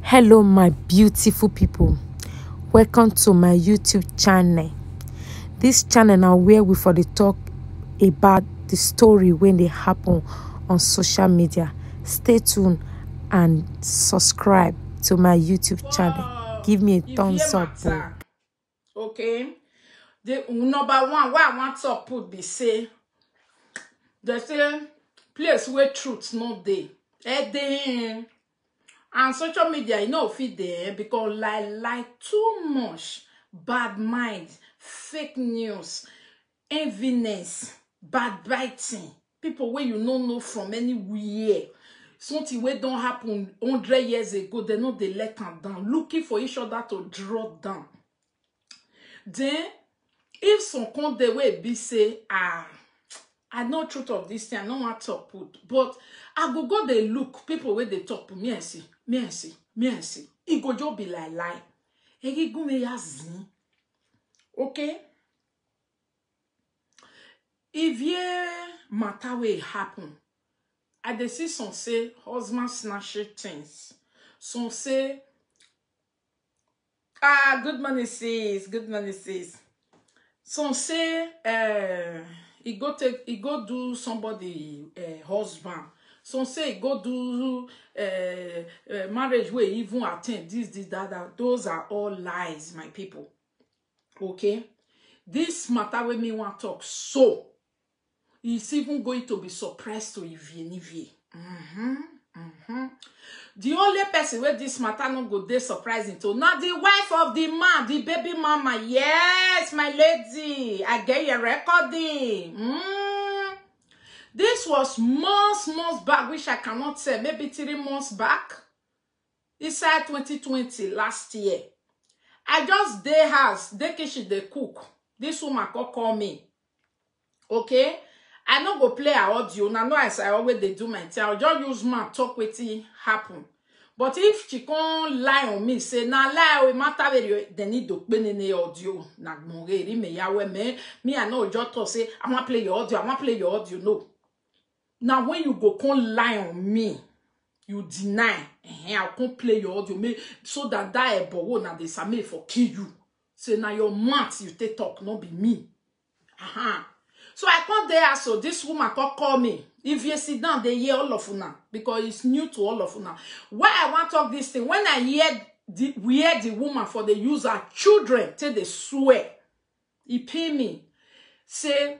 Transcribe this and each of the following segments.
Hello my beautiful people, welcome to my YouTube channel. This channel now where we for the talk about the story when they happen on social media. Stay tuned and subscribe to my YouTube channel. Give me a thumbs up. Okay, the number one why I want to put be say they say place where truth not dey and social media you know fit there because like too much bad mind, fake news, enviness, backbiting, people where you don't know from anywhere. Something where don't happen 100 years ago, they know they let them down, looking for each other to draw down. Then if some come the way be say I know truth of this thing, I don't want to put, but I go they look people where they talk to me and see. It go just be like lie. Egi go me yazin. Okay? If ye matter way happen, I dey see some say husband snatching things. Some say good morning sis, good morning sis. Some say he go do somebody husband. Some say he go do marriage where even attend this, that. Those are all lies, my people. Okay? This matter with me want talk so it's even going to be surprised to Ivie. The only person where this matter no go dey surprising to not the wife of the man, the baby mama. Yes, my lady, I get your recording. This was months back, which I cannot say, maybe 3 months back. Inside 2020, last year. I just dey house, dey kitchen, dey cook. This woman call me. Okay? I no go play her audio. Now, no, as I always they do my thing. I'll just use my talk with it happen. But if she can't lie on me, say, na lie, we matter very, they need to play in the audio. Na mongeri me yawe me, I know just to say, I want to play your audio, I want to play your audio. No. Now, when you go can't lie on me, you deny, I can't play your audio, me, so that ebo na de same for kill you. Say, now your mouth you take talk, not be me. So I come there, so this woman call me. If you sit down, they hear all of una because it's new to all of una. Why I want to talk this thing? When I hear the woman for the use her children till they swear, he pay me. Say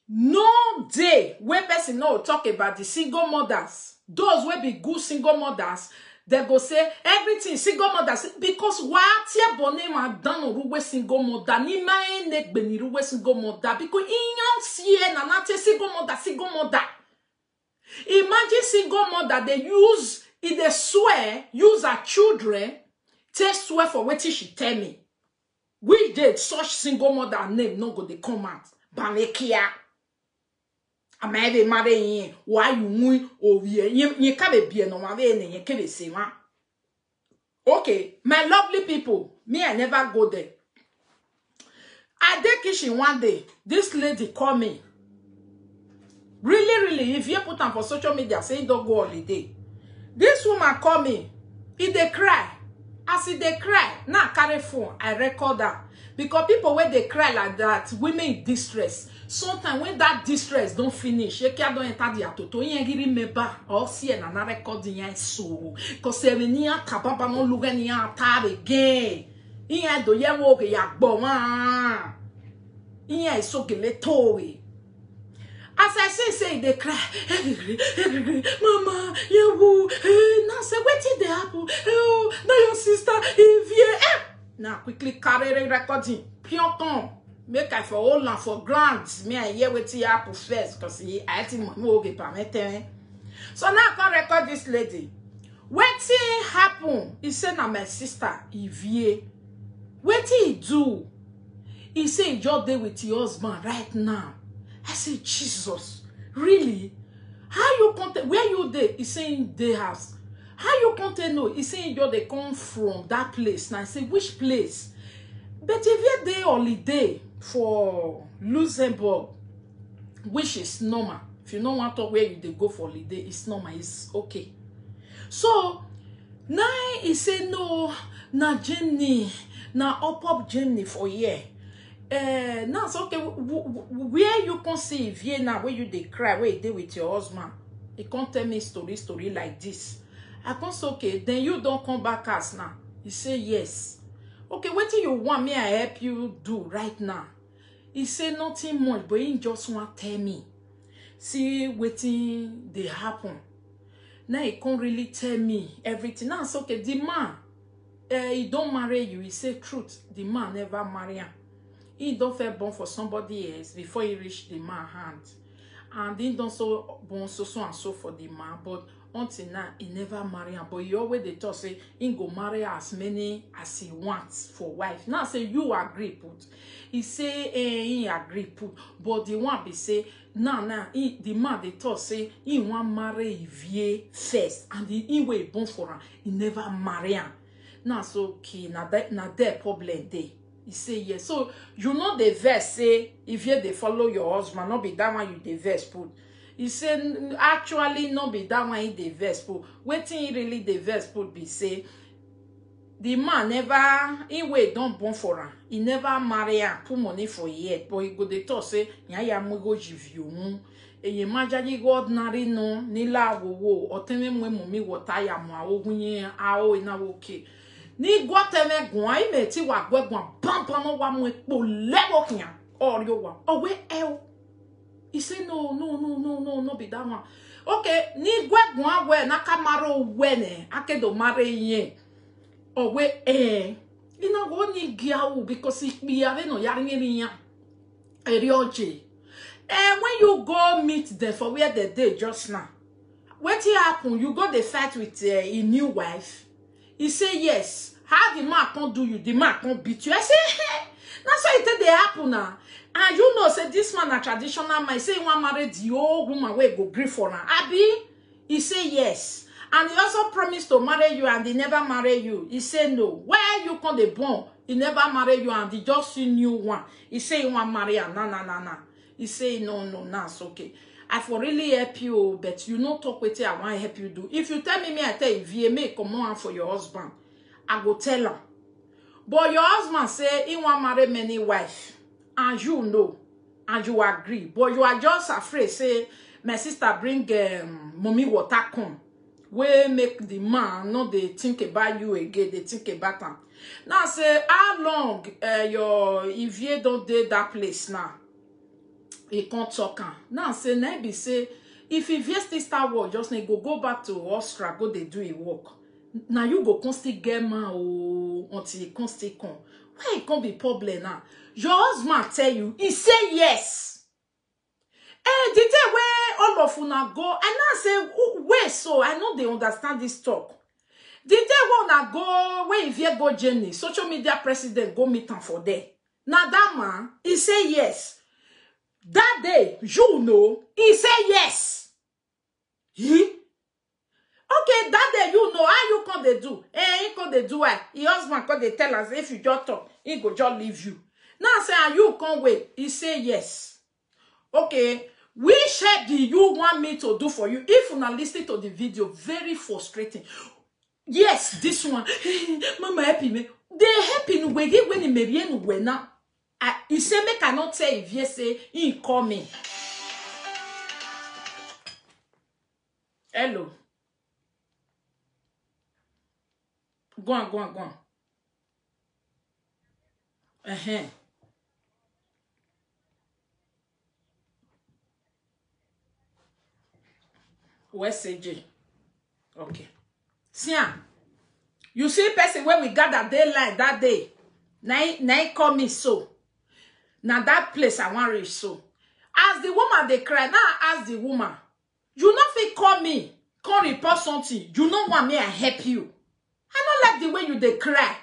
no day where person no talk about the single mothers. Those will be good single mothers. They go say everything single mothers because what your bonnet ma done ruwe single mother ni ma nek beni ruwe single mother because in young see na not single mother. Imagine single mother they use if they swear use her children take swear for what she tell me. We did such single mother name no go they come out Bamekia. I'm having marrying why you move over here. You can't be no man, you can't say one. Okay, my lovely people, me, I never go there. I did kitchen one day. This lady call me. Really, if you put on for social media, say don't go holiday. This woman call me. If they cry, as if they cry, now carry phone, I record that. Because people when they cry like that, women in distress. Sometimes when that distress don't finish, you can't enter the atoto. You ain't remember or see another recording so. Cause when you capable no look any tab again. You ain't do ya walk ya bomb. You ain't so geletoy. As I say they cry. Mama, you now say what did they happen? Oh, now your sister if you now quickly carry recording. Pionton. Make I for all and for grants. Me I hear what you happen first because I think more okay permit. So now I can record this lady. What happen? He said na my sister Evie. What he do? He say he just there with your husband right now. I say Jesus, really? How you content? Where you there? He saying they house. How you content? No, he saying you they come from that place. Now I say which place? But if you there holiday for Luxembourg, which is normal. If you don't want to where you they go for holiday, it's normal, it's okay. So Now he say no, na Germany, na up Germany for year. Now so okay, where you can see Vie now, where you they cry, where you dey with your husband. He can't tell me story like this. I can't say okay, then you don't come back as now. He say yes. Okay, what do you want me I help you do right now? He say nothing much, but he just want tell me. See waiting they happen. Now he can't really tell me everything. Now it's okay. The man, he don't marry you. He say truth. The man never marry him. He don't feel born for somebody else before he reach the man hand. And he don't so born so and so for the man. But until now, he never marry him. But he always they talk say he go marry as many as he wants for wife. Now say you agree put. He say he agree put. But the one be say now the man they talk say he want marry Vie first. And he way born for him. He never marry him. Now so okay, now that problem there. He say yes. So you know the verse say if you they follow your husband, not be that one you the verse put. He said actually not be that one in the verse put. Waiting really the verse put be say the man never he wait don't born for her. He never marry her, put money for yet. But he go the talk say ya go give you. E ye majaji go ordinary no nila wo oteme mwe mumi wota ya mwa ogunye ao ina okay. Ni gwateme gwan ime ti wa gwegwan pampa no wa mwe po lewo kyan or yo wa owe el. He say no be that one. Okay, ni gwegwan we na kamaro we ne akedo mare yen owe ina go ni giawu because be ave no yari yan erioje. When you go meet them for where they dey just now, what happen? You go the fight with a new wife. He say yes. How the man can't do you? The man can't beat you. I say, hey, that's why it they happen now. And you know, say this man a traditional man. He say he want marry the old woman where go grief for her. Abi, he say yes. And he also promised to marry you, and they never marry you. He say no. Where you come the born? He never marry you, and he just see new one. He say he want marry her. Nah. He say no, it's okay. I for really help you, but you no talk with you. I want to help you do. If you tell me, I tell you, VMA come on for your husband. I go tell him. But your husband say he want marry many wives, and you know, and you agree. But you are just afraid. Say my sister bring mommy water come. We make the man not they think about you again. They think about him. Now say how long your if you don't date that place now. He can't talk. Now say maybe say if you still start work, just need go back to Austria, go they do a work. Now you go constantly get man until you constantly come. Why it can't be problem now? Your husband tell you, he say yes. The day where all of una go, and now say wait, so I know they understand this talk. The day when una go, where if you go Germany, social media president go meet him for there. Now that man, he say yes. That day, you know, he say yes. Okay, that day, you know, how you come they do? He come they do it. Your husband come they tell us, if you just talk, he go just leave you. Now say, you can't wait. He say yes. Okay, which help do you want me to do for you? If you not listen to the video, very frustrating. Yes, this one. Mama happy me. They happy when he marry when now. He say me cannot say if you say he call me. Hello. Go on. Where's AJ? Okay. See, you see person when we got that daylight that day. Now call me so. Now that place I want reach so. As the woman they cry, now ask the woman, you not fit call me, come report something. You don't want me I help you. I don't like the way you they cry.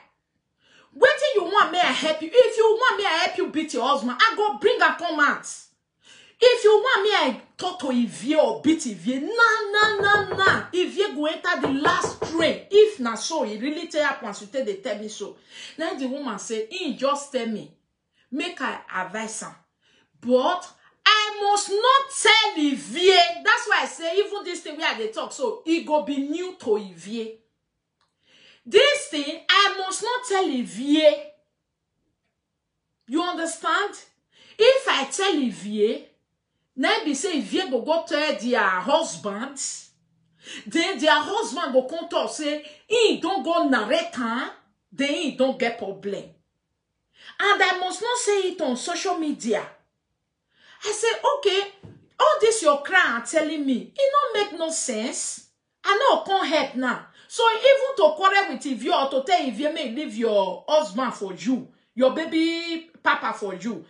Wait till you want me I help you. If you want me I help you beat your husband, I go bring a comment. If you want me I talk to Ivie or beat Ivie, nah. Ivie go enter the last train. If not so, he really tell her once you tell they tell me so. Now the woman say, he just tell me, make I advise him. But I must not tell Ivie. That's why I say, even this thing where they talk, so it go be new to Ivie. This thing, I must not tell Olivier. You understand? If I tell Olivier, maybe say Olivier go tell their husband, then their husband go come talk say, he don't go narrate, then he don't get problem. And I must not say it on social media. I say, okay, all this your cry are telling me, it don't make no sense. I know can't help now. So even to quarrel with Ivy or to tell Ivy may leave your husband for you, your baby papa for you.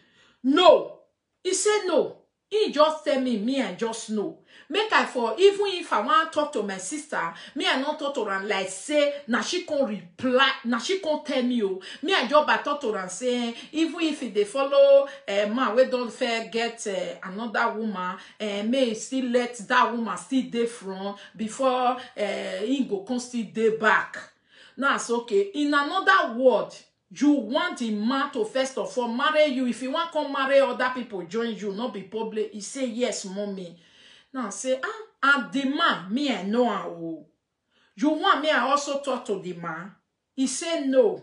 No. He said no. He just tell me I just know. Make I for, even if I want to talk to my sister, me I not talk to her like say, na she can reply, na she can tell me, oh. Me I just talk to her say, even if they follow, man, we don't forget another woman, may still let that woman still dey front before he go come still dey back. Now it's okay. In another word, you want the man to first of all marry you. If you want to come marry other people, join you, not be public. He say, yes, mommy. Now say, and the man, me I know how. You want me I also talk to the man? He say, no.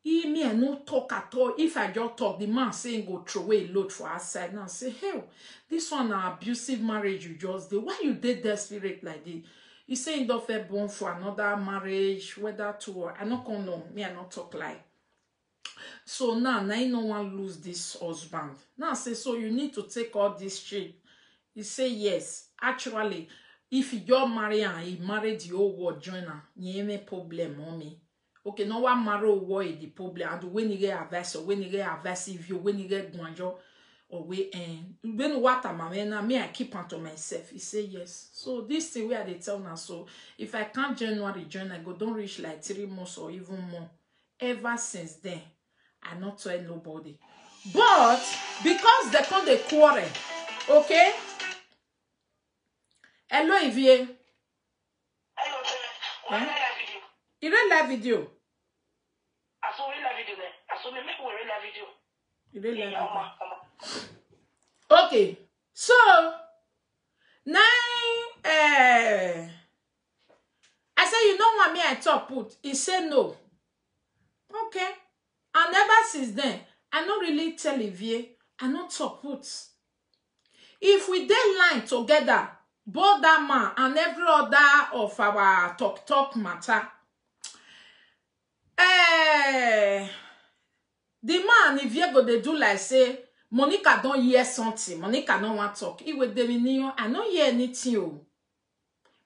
He me I no talk at all. If I just talk, the man saying go throw away a load for outside. Now say, hell, this one an abusive marriage you just did. Why you did that spirit like this? He say, he don't feel born for another marriage, whether to or I not gonna know. Me I not talk like. So now no one lose this husband. Now say, so you need to take all this shit. He say, yes. Actually, if you just marry and he married the whole world joiner, you ain't problem, mommy. Okay, no one marry war is the problem. And when you get advice, or when you get advice, if you when you get guanjo, or when what am me, I keep on to myself. He say, yes. So this thing where they tell now. So if I can't January join, I go don't reach like 3 months or even more. Ever since then, I not tell nobody. But because they come the quarrel, okay? Hello, Ivy. Hello, You don't like video. I saw la video. I saw me la video. You don't like video. Okay. So now I say you know what me I talk put. He said no. Okay. And ever since then, I don't really tell Olivier, I not talk put. If we dey line together, both that man and every other of our talk matter, the man, if you go they do like say, Monica don't hear something, Monica don't want talk. He will tell I don't hear anything.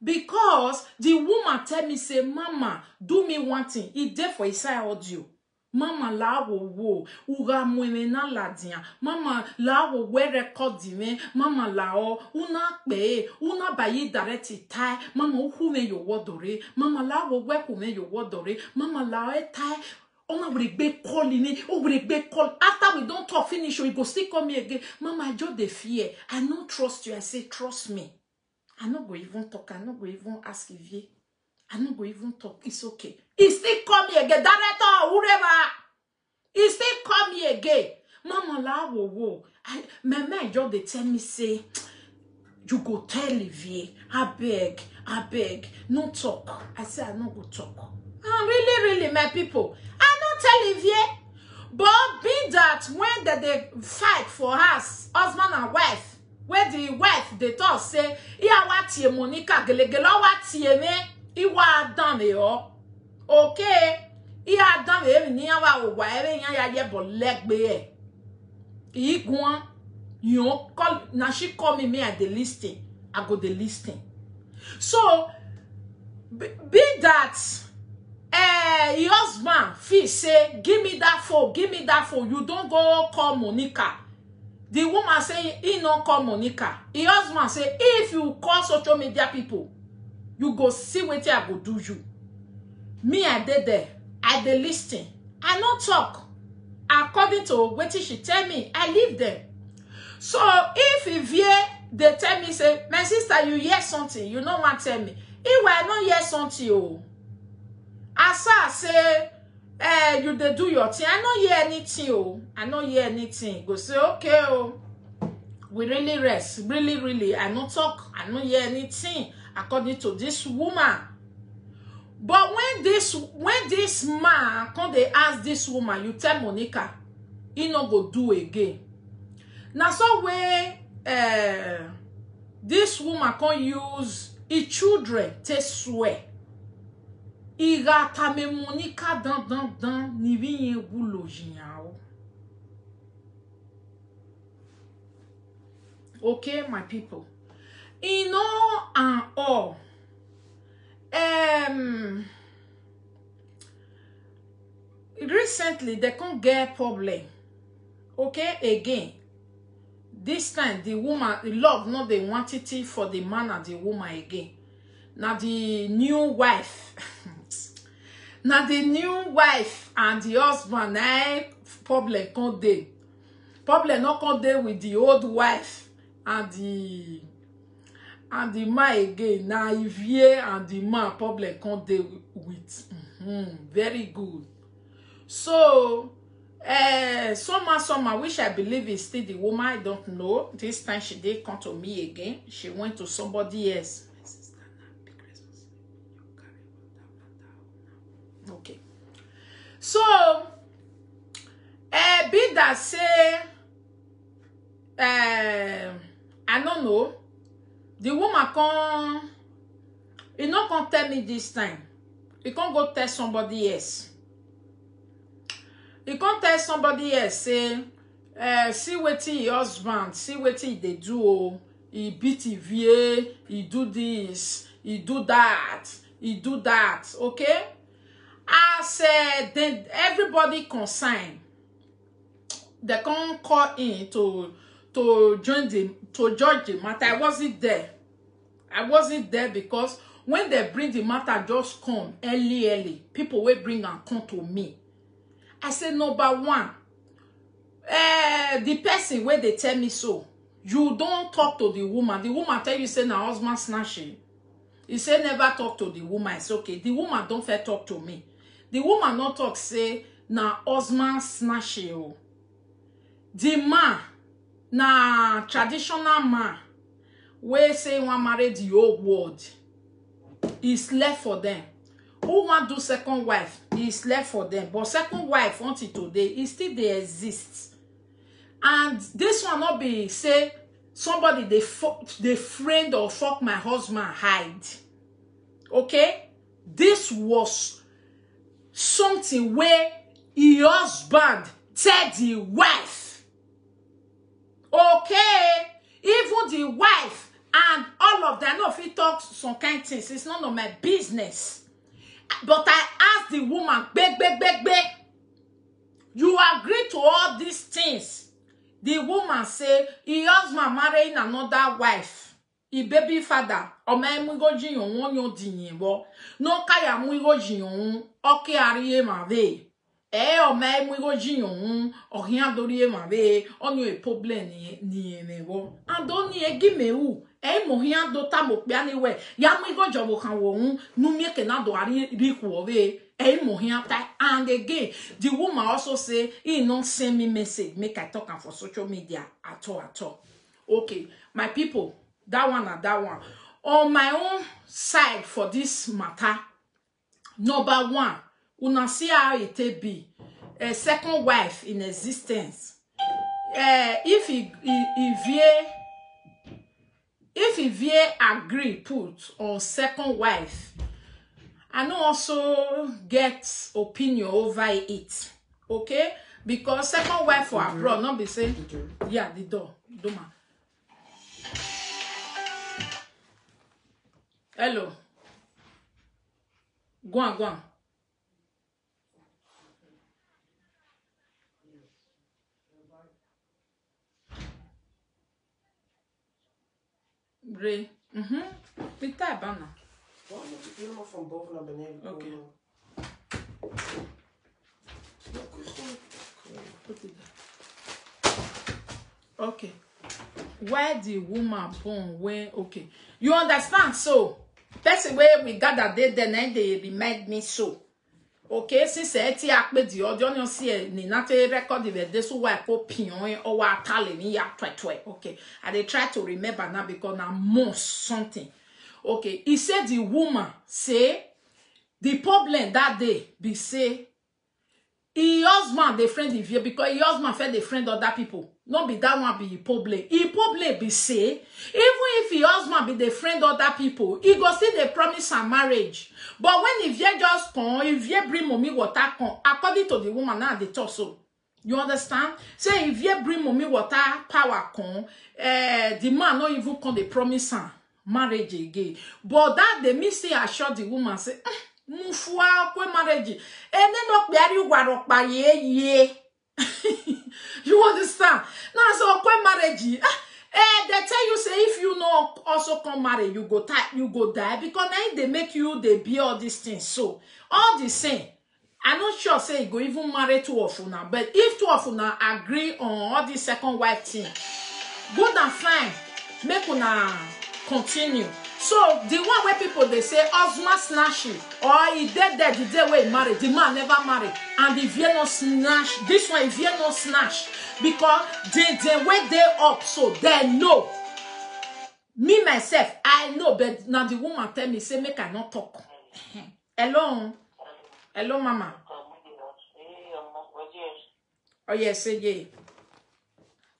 Because the woman tell me, say, Mama, do me one thing. He there for his side audio. Mama la wo ura mweme na la dia. Mama la wo we record me. Mama la o una pe una bayi direct tai. Mama uhu me yo wodore. Mama la wo we ku me yo wodore. Mama la e tai. Ona we be calling it. Oh we be call. After we don't talk finish, we go still come me again. Mama I just the fear. I don't trust you. I say trust me. I not go even talk. I not go even ask if you. I not go even talk. It's okay. He still come here again. Director, whoever. He still come here again. Mama la wo. My man just they tell me say, you go tell Olivier. I beg. No talk. I say I not go talk. Really, my people. I not tell Olivier. But be that when they fight for us, husband and wife, where the wife they talk say, iya wati Monica gelegelo wati me. Iwa dame yo. Okay. Iya dame ni awa owa ere yan ya ye bo legbe e. Igwan you call na she call me at the listing. I go the listing. So be that your husband feel say give me that phone. You don't go call Monica. The woman say he don't call Monica. Your husband say if you call social media people, you go see what I go do you. Me, I did there. I did listing. I not talk. According to what she tell me, I live there. So if they tell me, say, my sister, you hear something, you know what tell me. If I don't hear something, oh. As I say, you they do your thing. I don't hear anything, oh. I don't hear anything. Go say, okay, oh. We really rest. Really. I not talk. I don't hear anything. According to this woman. But when when this man come they ask this woman, you tell Monica, he no go do again. Now so way this woman can use his children to swear. Ira me Monica dan ni viye gulo jinyao. Okay, my people. In all and all, recently they can't get problem. Okay, again. This time the woman, the love, not the quantity for the man and the woman again. Now the new wife. Now the new wife and the husband, problem can't dey. Problem not can't dey with the old wife and the man again. Now Ivie and the man problem can't dey with. Very good. So somehow which I believe is still the woman. I don't know. This time she did come to me again. She went to somebody else. Okay. So be that say I don't know. The woman can he not can tell me this time. He can't go tell somebody else. He can't tell somebody else, say, see what your husband, see what they do, he beat VA, he do this, he do that, okay? I said, then everybody consign. They can't call in to join to judge the matter. I wasn't there. I wasn't there because when they bring the matter, just come early. People will bring and come to me. I said, number one, the person where they tell me so, you don't talk to the woman. The woman tell you, say, na husband snatching. He say, never talk to the woman. It's okay. The woman don't fair talk to me. The woman not talk, say, na husband snatching. The man, na traditional man, where say one marry the old world, is left for them. Who want do second wife is left for them, but second wife until today is still they exist. And this one not be say somebody they friend or fuck my husband hide. Okay, this was something where your husband tell the wife. Okay, even the wife and all of them. No, if he talks some kind of things, it's none of my business. But I asked the woman, beg, you agree to all these things. The woman say, he husband marrying another wife. He baby father. O ma mu go jiyon won yo dinyin bo. No kaya mu go jiyon oke ariye ma ve. O ma mu go jiyon o hian dori ma ve. Onyo e problem ni me bo. Andoni e gime u. Mo hian do ta mo pe ani we. Ya mu go jobo kan wo nu mi ke na do ari ri ku ve. Mo hian ta. And again, the woman also say, he don't send me message, make I talk for social media at all. Okay, my people, that one and that one. On my own side for this matter, number one, una see how it be. A second wife in existence. If he agree put on second wife, I know also get opinion over it, okay? Because second wife for abroad, not be saying, yeah, the door, Doma. Hello. Go on. Ray. With that banner. Helemaal van boven naar beneden komen. Okay. Okay. Where the woman born when okay. You understand? So that's the way we gather there, then they remind me so. Okay, since eti akpe di audio you see ni na te record the this why po pion or wa tale ni ya twe. Okay. I dey try to remember now because na more something. Okay, he said the woman say The problem that day be say, he husband the friend Ivie because he husband fed the friend other people. Not be that one be the problem. He problem be say, even if he husband be the friend other people, he go see the promise and marriage. But when Ivie just come, Ivie bring mommy water come, according to the woman now they talk so. You understand? Say Ivie bring mommy water power come, the man not even come the promise and marriage again. But that they me say assure the woman say, Mufua kwe marriage. And then up there you warok by ye. You understand? Now so kwe marriage. They tell you say if you know also come marry, you go die because now they make you they be all these things. So all the same, I'm not sure say you go even marry two of you now. But if two of you now agree on all the second wife thing, good and fine. Make una continue. So the one where people they say husband snatching or he dead the day where he married, the man never married, and if you no snatch, this one if you no snatch because they way they up, so they know. Me myself, I know, but now the woman tell me say make I not talk. Hello, hello, mama. Oh yes, say yeah.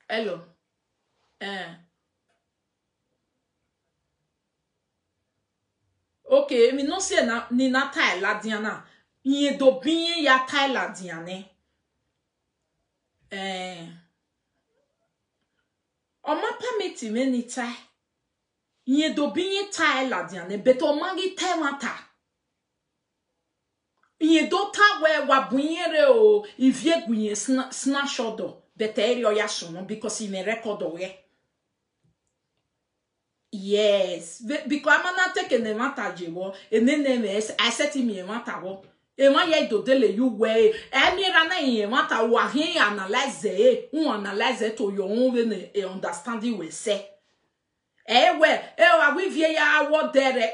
Hello. Okay, me no say na ni na tai la diana. Yen do bien ya tai la diane. O ma permit me ni tai. Yen do bien tai la diane, but o mangi tai mata. Yen do ta we wa bunyere o, ivie gwenye snatch odo, but eri o ya sono because he me record o ye. Yes, because I'm not taking the matter, Jiwo, and then I said to me, Matawo, and why you do dele you way, and me rana in matter what he analyze it, who analyze it to your own understanding will say. Well, we via what there,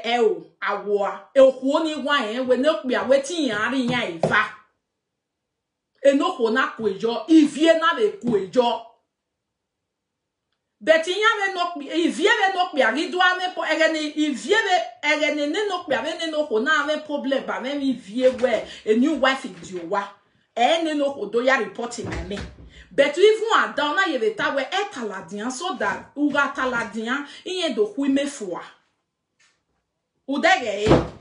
I war, only one will not be waiting in va. And no one up with your, if you're not a good job. But if you have not be a ridouane pour if you have a no problem, but même if you were a new wife in Diowa, and no doya reporting me. But if you are down, I have a tower etaladian so that Uga taladian in the huime for Udege. Again,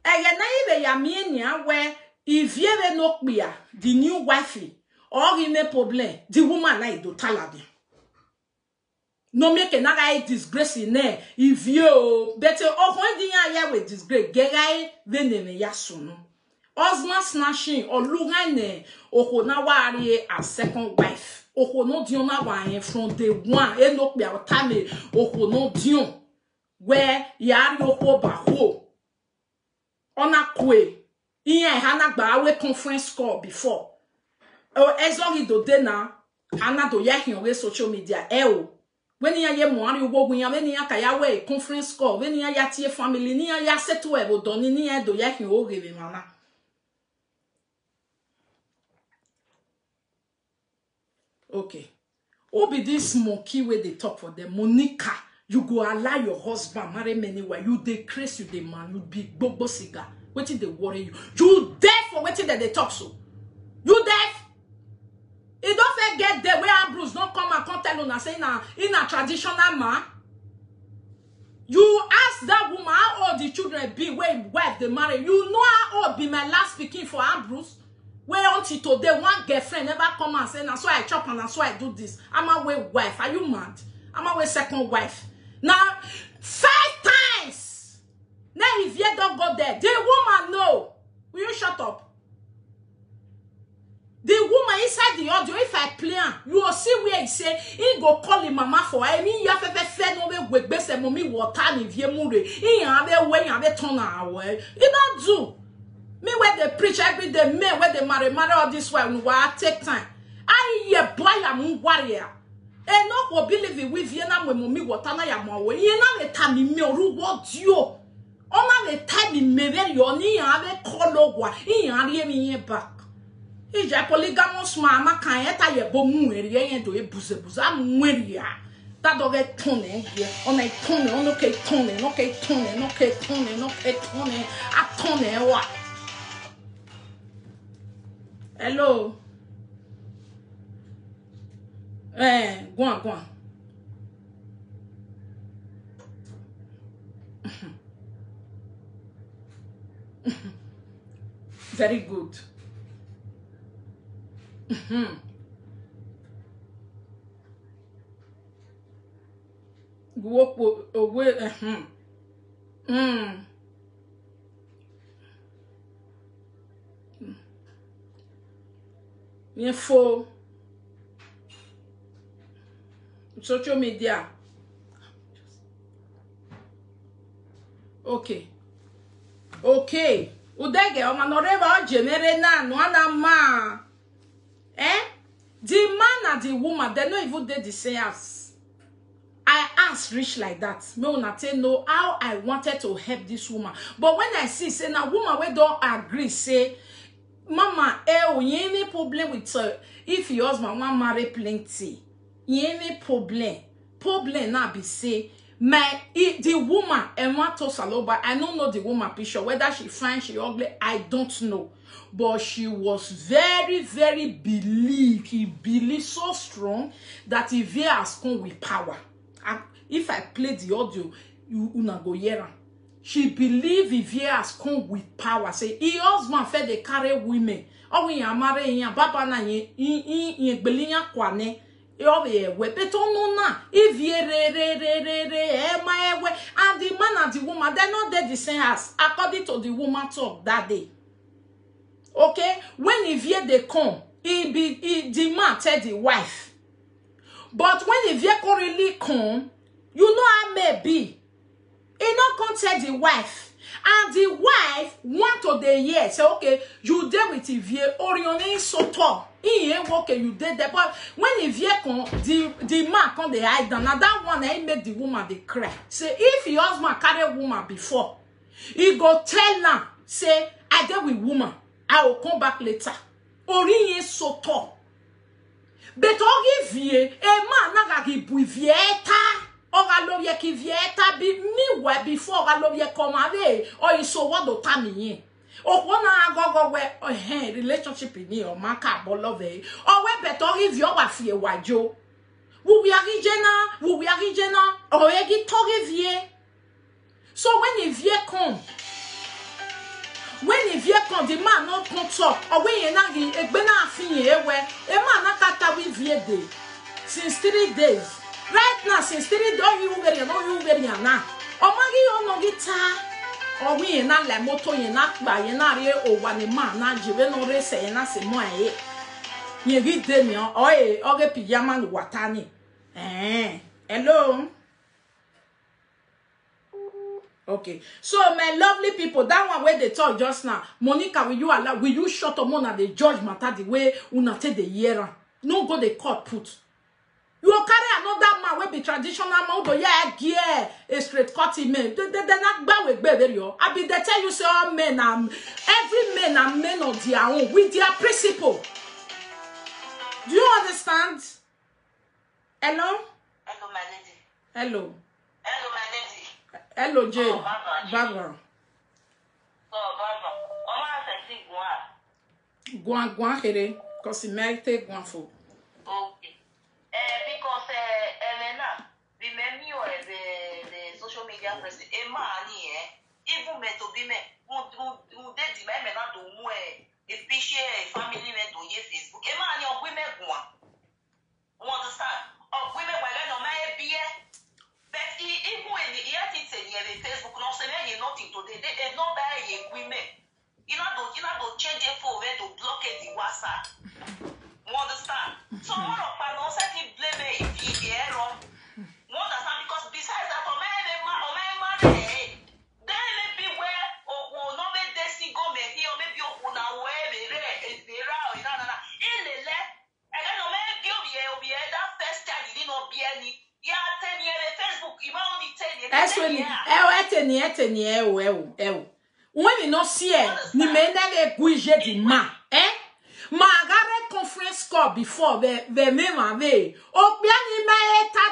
I have a yamina where if you have not be the new wifey or in a problem, the woman like do taladian. No make another disgrace in there. If you better when the ya with disgrace, get veneme yasuno. Osma snatching or lugane or na wari a second wife. Or no diona wine from the one and look be our time or no dion where ya no ho baho. On a quay. Ian hana bawe conference call before. Or as long as do dena hana do yakin away social media. When you are more, you go when you are conference call, when you are your family, near ya set to ever done near do yakin o give mana. Okay. Obi this monkey where they talk for them. Monica, you go allow your husband marry many where you decrease you the man, you be bobo cigar. Waiting they worry you. You deaf for waiting that they talk so. You deaf. It don't forget the way Ambrose don't come and come tell you and say in a traditional man. You ask that woman how old the children be when wife they marry. You know how old be my last speaking for Ambrose. Where until today one girlfriend never come and say, that's why I chop and that's why I do this. I'm a way wife. Are you mad? I'm a way second wife. Now 5 times. Now if you don't go there, the woman know. Will you shut up? The woman inside the audio, if I play, you will see where he say, he go call him mama for I mean, you have a fair no way, best and mommy water if you move it. He have a way, have a ton away. You don't do. Me where they preach every day, me where they marry all this way, we will take time. I hear boy, I'm warrior. And no will believe it with you now when mommy water na ya mawe. You know the time me or what you. On the time me very you need have a call over. He have me back. Ija polygamous mama kan eta ye bo mu eri yen do e buzebuza mweri ya that do get tone here on a tone on okay tone no okay tone no okay tone no okay tone a tone wa Hello. Go on. Very good. Go away. Info. Social media. Okay. Udege o manoreba o genere na no ana ma. The man and the woman, they no even did the same as. I asked Rich like that. Me una tell know how I wanted to help this woman. But when I see say na woman we don't agree say mama you any problem with her if your husband want marry plenty. You any problem now be say the woman and want to saloba. I don't know the woman picture, whether she fine, she ugly, I don't know. But she was very, very he believed so strong that if he has come with power. And if I play the audio, you una go hear. She believed if he has come with power. Say, he husband fed they carry women. Oh, we are marrying ya, baba na ye belinya kwane. If and the man and the woman, they're not dead the same as according to the woman talk that day. Okay, when if they come, the man tell the wife. But when if you really come, you know how may be. He not come tell the wife. And the wife want to the year say, okay, you there with Ivie, or your name so tall. Okay, you did that. But when Ivie come, the man come the hide down. Now that one I make the woman they cry. Say if your husband carry woman before, he go tell her, say, I deal with woman. I will come back later. Or he is so tall. But Ivie, a man naga gibuivieta. Or love ye ki vieta be me where before I love ye come away or you so what do tami or one go where relationship in here or maka love or where better if you are fear wajo we are regional or ye talk vie. So when if ye come the man not come talk or when you nagi a bena fin where a man not kata with vie day since 3 days. Right now, since 3 days, you very now. Omagi no guitar. Or we na la moto ye na ba ye na re o wa ne man na jibe no re se na se mo aye. Ye gi de mi o e o ge pijama no watani. Hello. Okay. So my lovely people, that one where they talk just now. Monica, will you shut up on the judge matter the way una take the year? No go the court put. You carry another man will be traditional man, but yeah, gear a straight cutting man. They not bad with baby. I be they tell you say all men every man are men of their own with their principle. Do you understand? Hello? Hello, my lady. Hello. Hello, my lady. Hello, Jay. Oh, Barbara. Oh, Barbara. Oma se si gwa. Gwan here, cause he mérite gwan for. Okay. Because Elena, remember you the social media president. Emani even me to be me. Who did the me na do mu a picture family me do ye Facebook. Emani on women gwa. You understand? On women were no my be. But even when the things in the Facebook, no say you nothing today. They no buy ye women. You know do change it for where to block it the WhatsApp. You understand? So one of my say blame me if you error. You understand? Because besides that, or my marry, then maybe where or no be desi go me here, or maybe una where is the row in another. In the left, and then no maybe be that first time you didn't know be any. Yeah, 10 years Facebook, you only 10 years. That's when when we not see it, ni menage guije di ma, Magare conference call before the même ave. O bien ni ma eta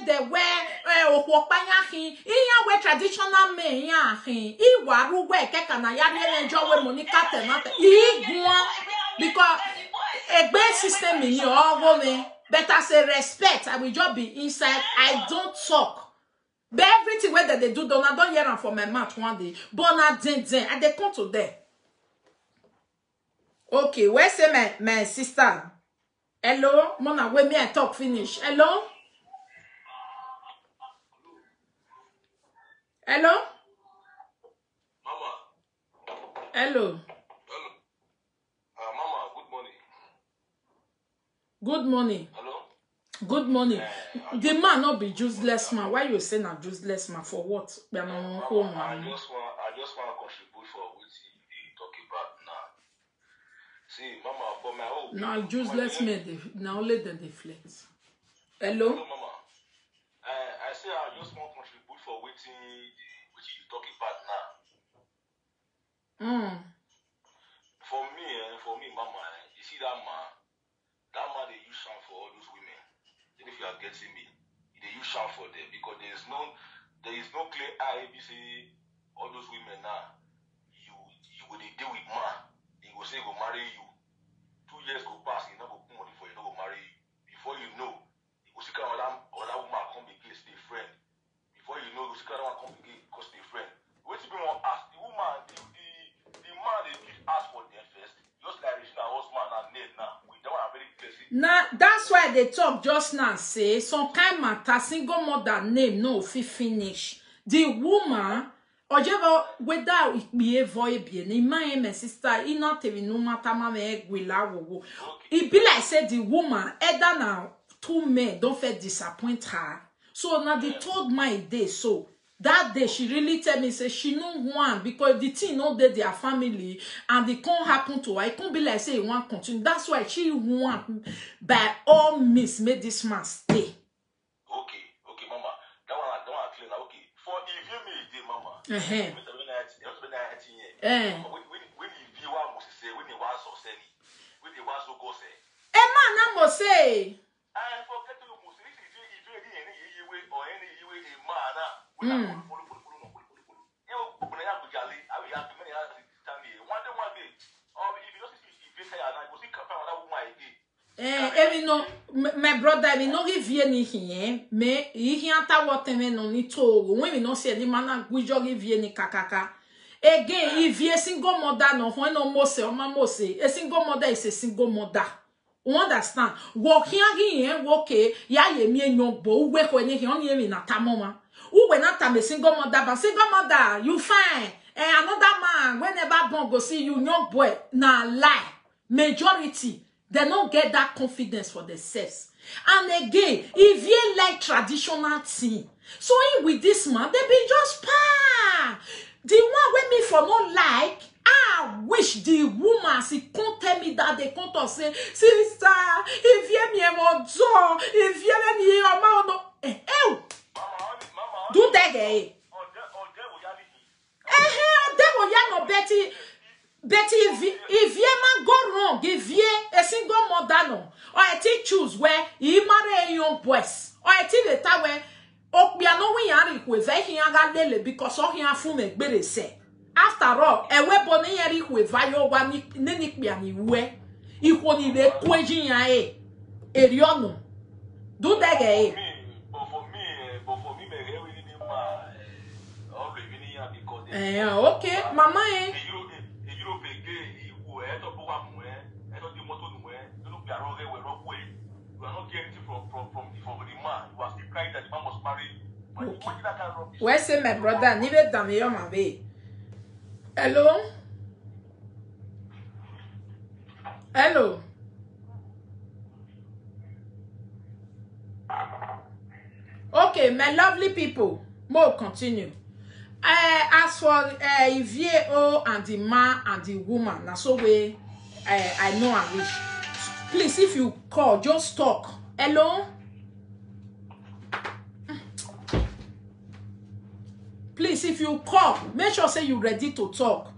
de we o kwopanya hin. Iya we traditional men ya hin. I waru we ke kana ya ni enjoy we Monica tenate. I because a bad system in your woman, but as a respect, I will just be inside. I don't talk. But everything where they do, don't hear them from my mouth one day. But now, and they come to there. Okay, where's my sister? Hello, Mona, wait me I talk finish. Hello? Hello? Mama. Hello. Hello. Mama, good morning. Good morning. Hello? Good morning. The man not be useless man. Why you say not useless man? For what? I just want to contribute for what you talk about now. See, Mama, for my hope. Now useless man, now only the deflect. Hello? Hello, Mama. I say I just want to contribute for what you talk about now. For me, Mama, you see that man they use sham for all those women. And if you are getting me, they use sham for them because there is no clear eye. If you see all those women now, you will deal with man. He will say he will marry you. 2 years go pass, he not go put money for you, not go marry you. Before you know, he will see another woman come again, stay friend. Before you know, he will see another one come again, because stay friend. Wait till people ask the woman, the man they give ask for them first. Just like Regina husband and Ned now. We don't have very clear. Now that's why they talk just now. Say some kind matter single mother name no fi finish. The woman or whether it be a voy bien. My sister, he not even no matter my wo. It be like say the woman either now 2 men don't feel disappoint her. So now they told my day so. That day, she really tell me, say, she no want, because the thing not there, their family, and it can't happen to her. It can't be like, say, it won't continue. That's why she want, by all means, make this man stay. Okay, Mama. That one clear now. Okay. For if you me, Mama. When you view what must say, when you was so say, when you was so go say. Man, I must say. I forget to must say, if you any way or any way a man. Even no, my brother, we no give any here. Me, he anta what me no ni to. When we no say the man we just give any kakaka. Again, if you single mother no, when no more say, mama say, a single mother is a single mother. You understand? Walk here, walk ya ye me no bo. We ko ni on ye me na tamoma. Who when not a single mother, but single mother, you fine. And another man, whenever born go see you, young boy, na lie. Majority, they don't get that confidence for themselves. And again, if you like traditional thing, so in with this man, they be just pa. The one when me for not like, I wish the woman she can't tell me that they can't say, sister, if you me a if you me a man no, do that guy. Betty, if you man go wrong, if you a single mother no, or I take choose where you marry a young boys, or I take the time where Okbia no we are with a because all he have from a better say. After all, a weapon here with Vayo one Nickbiani way, if one in the question ya Eriono. Do that guy. Okay, mama where's my brother? Neither than your baby. Hello? Hello? Okay, my lovely people. More continue. As for Ivie and the man and the woman, now so way I know I wish. Please, if you call, just talk. Hello? Please, if you call, make sure say you ready to talk.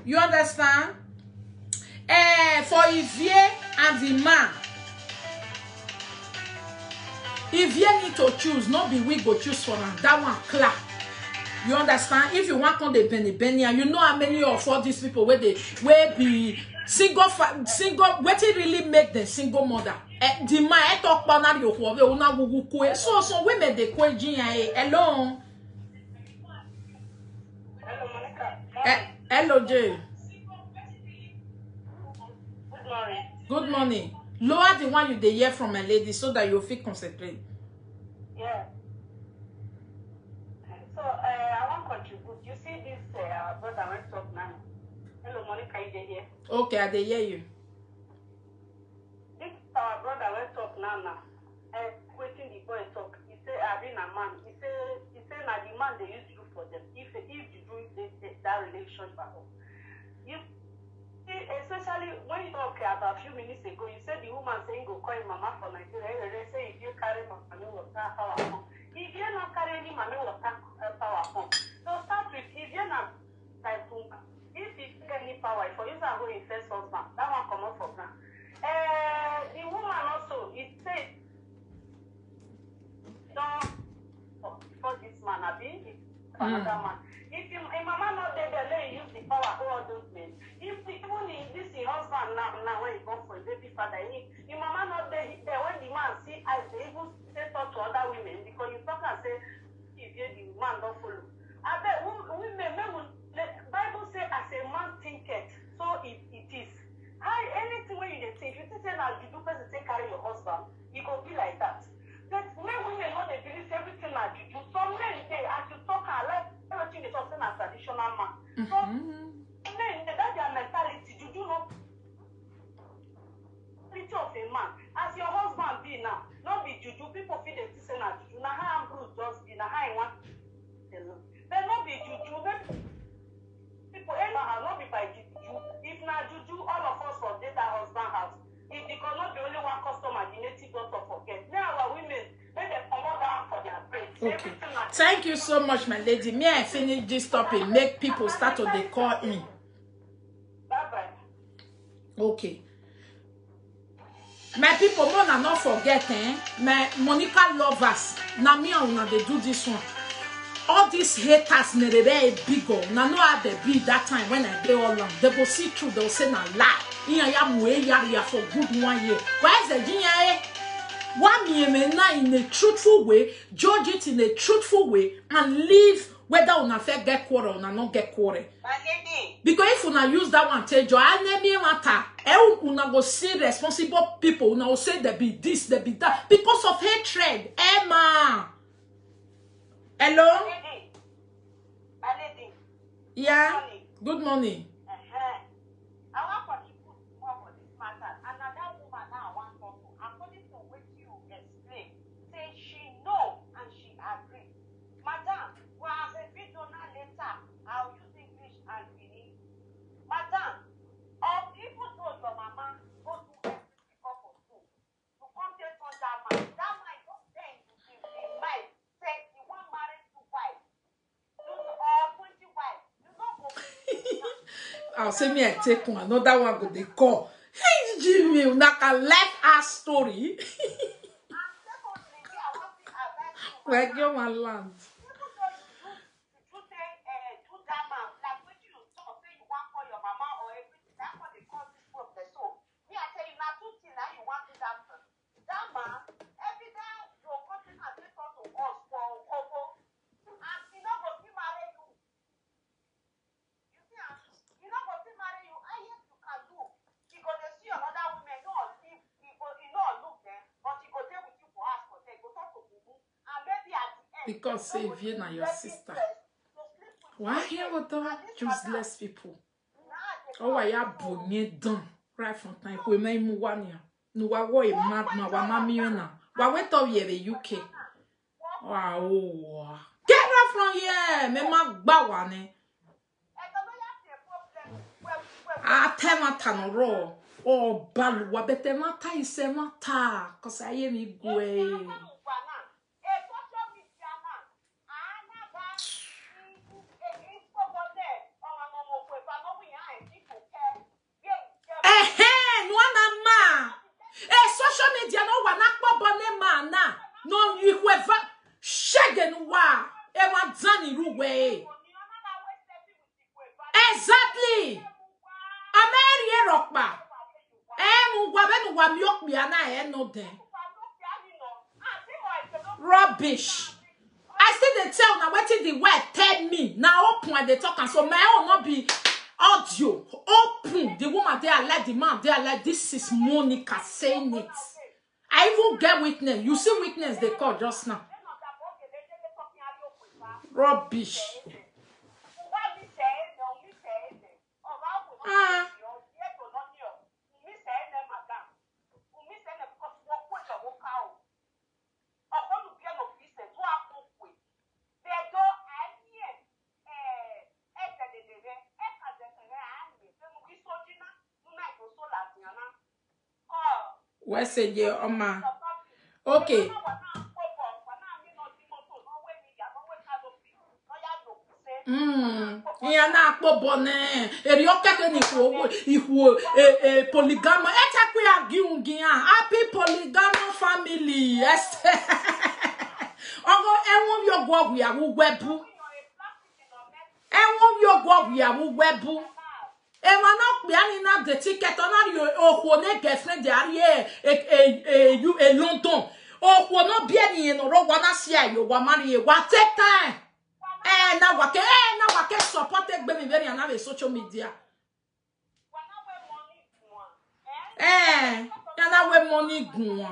You understand? For Ivie and the man, if you need to choose, not be we go choose for them. That one clap. You understand? If you want on the Benny, and you know how many of all these people where they be single, what it really make the single mother. The man talk about you una gugu so women they kwe jinya hello. Hello, Monica. Hello, Jay. Good morning. Good morning. Lower the one you dey hear from my lady so that you feel concentrate. Yeah. So, I want to contribute. You see this brother went talk now. Hello, Monica, you dey here? Okay, I dey hear you. This brother went talk now. Waiting the boy talk. He say, I've been a man. He say, now the man they used to do for them. If you do that relationship at all. Especially when you talk about a few minutes ago, you said the woman saying go call your mama for Nigeria. They say if you carry mommy water power home. If you're not carrying any mommy water power home, so start with if you're not like woman. If you get any power, for you to go in first husband, that one come up for ground. The woman also, it says don't for this man, another man. If your mama not there, let you use the power of all those men. If even this your husband now when you go for a baby father, your mama not there when the man see as they even say talk to other women because you talk and say if you the man don't follow. I bet women the Bible say as a man thinketh, so it is. How anything when you think, if you say now you do person take carry your husband, it go be like that. But when women know they believe everything that you do, some men they as you talk and like everything they talk as traditional man. So men that's their mentality. You do not mentality of a man. As your husband be now, not be juju. People feel they say na juju. Now how Bruce just be now how I want. They not be juju. People not be by juju. If na juju, all of us for data husband house. If because not be only one customer, the native doctor forget. Now our women, when they come out for their brain. Okay. Thank you so much, my lady. May I finish this topic? Make people start to they call in. Bye-bye. Okay. My people, more than not forget, my Monica lovers. Now me and una they do this one. All these haters, they very big. Now know how they be that time when I go all along. They go see through. They will say na lie. For good 1 year. Why is the ginya? One year in a truthful way, judge it in a truthful way, and leave whether una fair get quarrel or not get quarrel. Because if una use that one, tell you, I never matter. Una go see responsible people. Una will say they be this, they be that because of hatred. Emma. Hello. Yeah. Good morning. I'll say me I take one. Another one go they call. Hey Jimmy, like a left ass story. Like your one land. Because say Vienna your sister. Why here with the useless people? Oh, I have bonnet done right from time. We may move 1 year. No, I go mad now. Wa mami na. Wa wait up here the UK. Wow. Get her from here. Me ma bawane. Ah, temata no raw. Oh, balu. Wa bete mata ise mata. Cause I hear me go. Social media no wana kpobone mana no you whoever shegen wa e ma dani ruwe biana no then. Rubbish. I still they tell now what the word tell me. Now open when they talk and so may I not be audio. Open the woman there like the man there like this is Monica saying it. I even get witness. You see witness they call just now. Rubbish. Where's it, yeah, Oma? Okay. Ya na akpo bone. Eri okeke ni ihu polygamy. Echa ku ya giungi ya. Happy polygamy family. Yes. Ogo enwo yo gwo ya wo webu. Enwo yo gwo ya wo webu. Emana kpiani na the ticket on your ohone girlfriend de are you a London. Oh, no bien in no wana sia you wa marry wa take time. Now wake supported baby very and have a social media. Now we money go.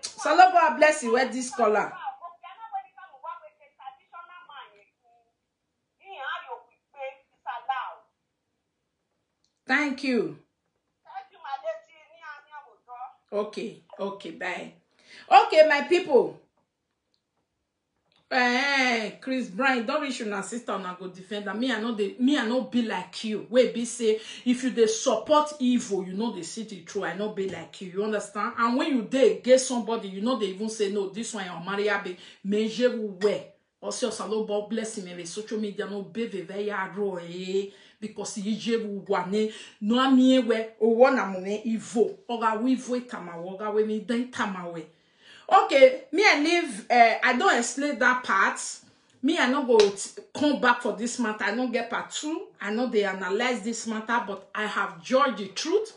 Salova bless you with this color. Thank you. Okay, bye. Okay, my people. Chris Brian, don't reach your sister and I go defend her. Me, I know be like you. Wait, be say if you they support evil, you know they see it through. I know be like you. You understand? And when you they get somebody, you know they even say no. This one your Maria be measure way. Also, salobo bless him. Every social media no be very hard because you wane no amie we o na mone evil. Oga we vote tamawo. Oga we me den tamawe. Okay, me I leave. I don't explain that part. Me I not go come back for this matter. I don't get part 2. I know they analyze this matter, but I have judged the truth.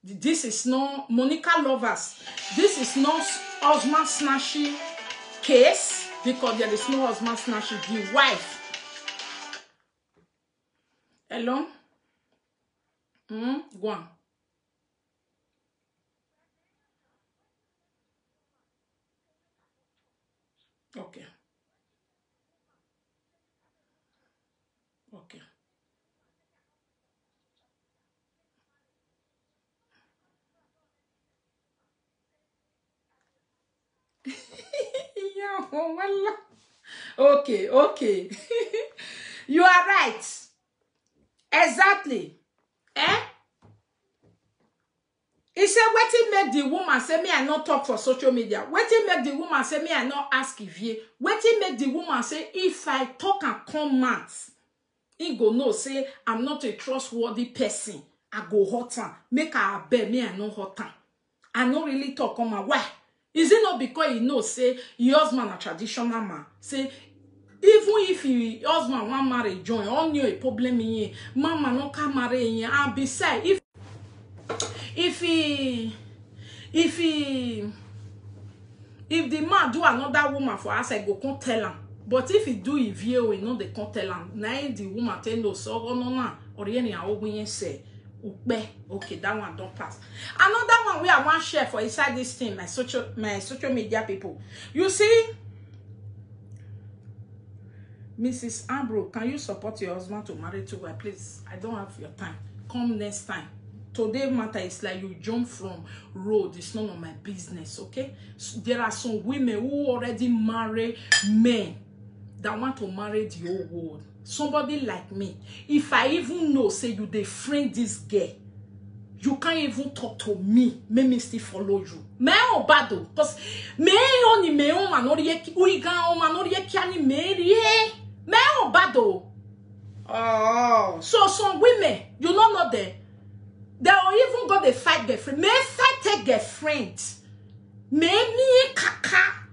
This is no Monica lovers. This is no husband snatching case because there is no husband snatching the wife. Hello? Go on. Okay. Yeah, well. Okay. You are right. Exactly. He said, wetin make the woman say me I not talk for social media? Wetin make the woman say me I not ask if ye? Wetin make the woman say if I talk and comment, he go know say I'm not a trustworthy person. I go hurt her. Make her bear me I no hurt her. I no really talk on my why. Is it not because he know say your husband a traditional man? Say even if he husband want marry join, all new a problem in mama no can marry in. And besides, if the man do another woman for us, I go can't tell him. But if he do if you we know they can't tell him. Now the woman tell no so no or any I say. Okay, that one don't pass. Another one we are one share for inside this thing, my social media people. You see, Mrs. Ambro, can you support your husband to marry to her? Please, I don't have your time. Come next time. Today matter is like you jump from road. It's none of my business, okay? So there are some women who already marry men that want to marry the whole world. Somebody like me, if I even know, say you they friend this girl, you can't even talk to me. Make me still follow you. Me o bado, cause me only me on manoriye uiga on manoriye kiani me o bado. Oh, so some women, you know there. They will even go they fight their friend. Me fight their friend. Me kaka.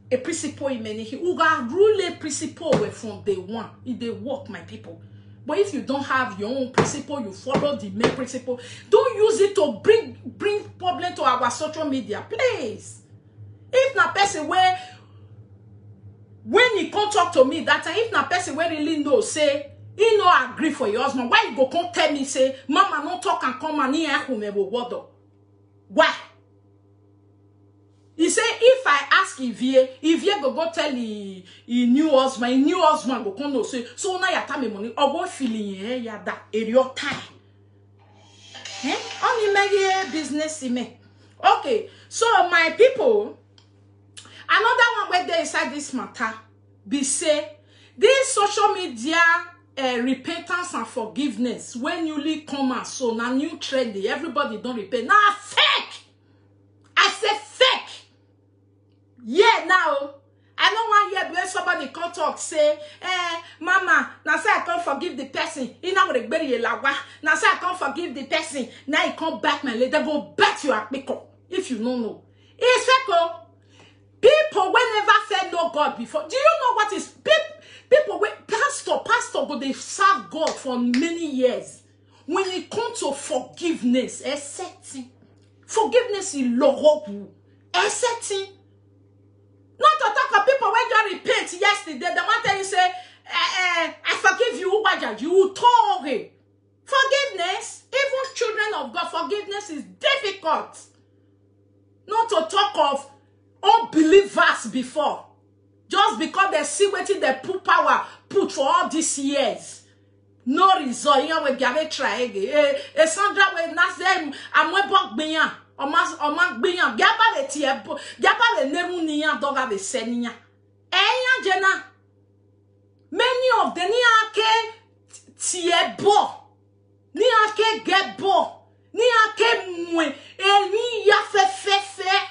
A principle in many he uga rule a principle away from day one. If they work, my people. But if you don't have your own principle, you follow the main principle. Don't use it to bring problem to our social media, please. If na person where when he come talk to me that time, if na person where really know say he no agree for your husband, why you go come tell me say mama no talk and come and he word? Why? He say if I ask Ivie go tell he new husband go come no say so now you tell me money or what feeling ya that area time. Only make business me. Okay, so my people, another one where they inside this matter be say this social media repentance and forgiveness when newly come and so now new trendy, everybody don't repent. Now fake. I say fake. Yeah, now I don't want yet when somebody come talk say, mama, now say I can't forgive the person. He not gonna bury a lagwa. Now say I can't forgive the person. Now he come back my lady. Go back to your pick if you don't know. It's fake. People when never said no God before. Do you know what is people when pastor go they serve God for many years. When it comes to forgiveness, accepting. Forgiveness is low. Accepting. Not to talk of people when you repent yesterday. The one tell you say, I forgive you, you told forgiveness, even children of God, forgiveness is difficult. Not to talk of unbelievers before. Just because they see what they put power put for all these years. No result. You know, we have try again. Sandra, we not them. I'm we bok biyan. Oman biyan. Gaba le tiye. Gaba le nemu niyan. Doga le seniya. Eyan jena. Many of the ni ake tiye bo. Ni ake get bo. Ni ake mwe. Ni ya fe.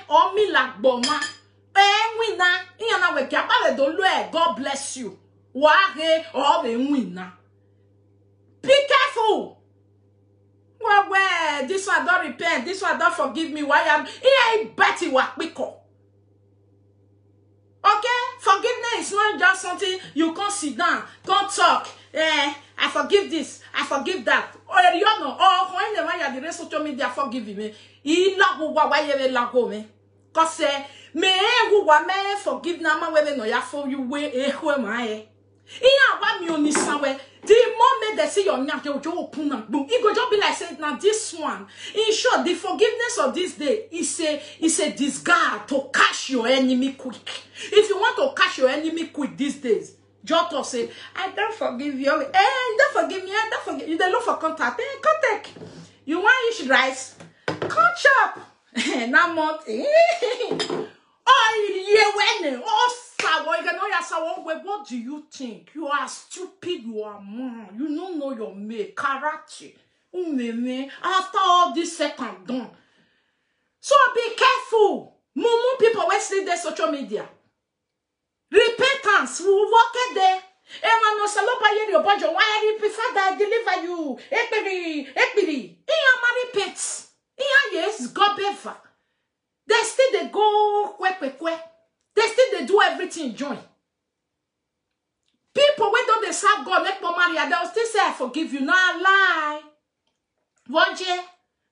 Omi lak boma. Wina. Iyana we gaba le do lue. God bless you. Wage or the winner. Be careful. Well, this one don't repent. This one don't forgive me. Why am here? Betty Wakbiko. Okay, forgiveness is not just something you can't sit down, can't talk. I forgive this. I forgive that. Or you know, or when you are the social media forgiving me, he love why you love me. Cause me who wa me forgive na ma we no ya for you we ehwe my. Iya wa mi oni sanwe. The moment they see your name, they will open and boom. It go just be like saying, now this one. In short, the forgiveness of this day is a disguise to catch your enemy quick. If you want to catch your enemy quick these days, just say, I don't forgive you. Don't forgive me. Don't forgive you. They look for contact. Contact. You want eat rice? Come chop. Now month. Oh, yeah, when what do you think? You are stupid, you are man. You don't know your mate, character. After all this second done. So be careful. Mumu people will see their social media. Repentance, we will walk it there. Everyone knows your budget. Why I prefer that I deliver you? Ekbiri. Repent. Yes, God better. They still they go kwe. They still they do everything join. People when don't they serve God make more money, they'll still say I forgive you. Nah lie. One day,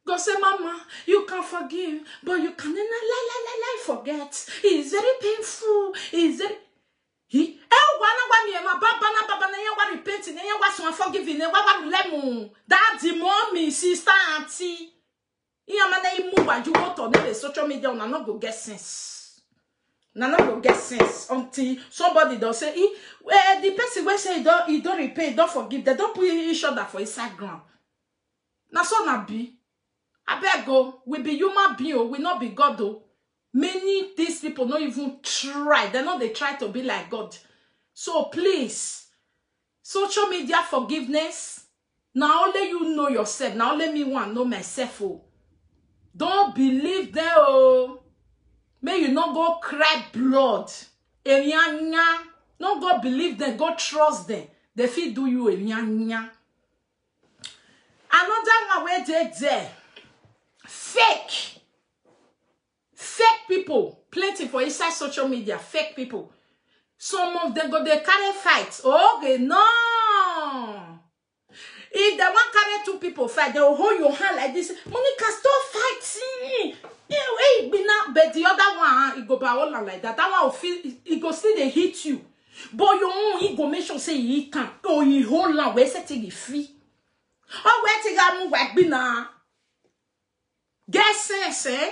go say, Mama, you can forgive, but you cannot lie, forget. It's very painful. It's very repenting, forgiving, daddy, mommy, sister, auntie. You want to the social media and not go get sense. Not go get sense until somebody does say, the person will say he don't repent, don't forgive, they don't put each other for Instagram. Now so not be. I beg go, we be human being, we not be God though. Many these people not even try. They try to be like God. So please, social media forgiveness. Now only you know yourself. Now only me want know myself. Oh. Don't believe them. Oh. May you not go cry blood. Don't go believe them. Go trust them. They fit do you. Another one where they there. Fake people. Plenty for inside social media. Fake people. Some of them go they carry fights. Okay, no. If they want carry two people fight, they will hold your hand like this. Monica, stop fighting. Hey, but the other one, it go by all like that. That one will feel, it go still they hit you. But your own, he go make sure say he can. Or he hold on, where say take free. Oh, where take a move like bina. Get sense, eh?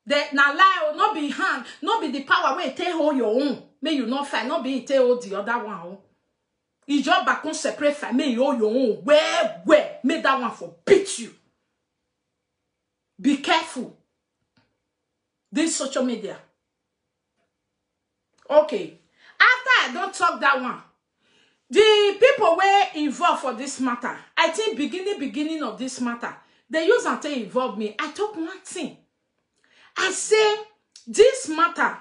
That na lie will not be hand, not be the power where take hold your own. May you not fight, not be take hold the other one. It's your back on separate family, your own. Where? Make that one for beat you. Be careful. This social media. Okay. After I don't talk that one, the people were involved for this matter. I think beginning of this matter, they use and they involve me. I talk one thing. I say this matter,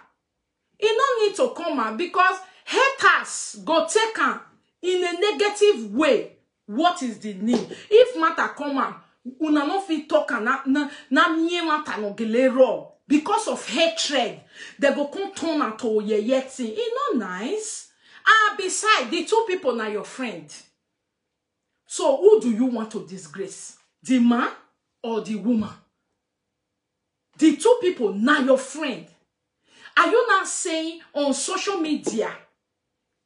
it no need to come out because haters go take on in a negative way. What is the need? If matter come out, una no fit talk na mie matter no gelero. Because of hatred, they go come turn and to yeti. It's not nice. And besides, the two people now your friend. So who do you want to disgrace? The man or the woman? The two people now your friend. Are you not saying on social media,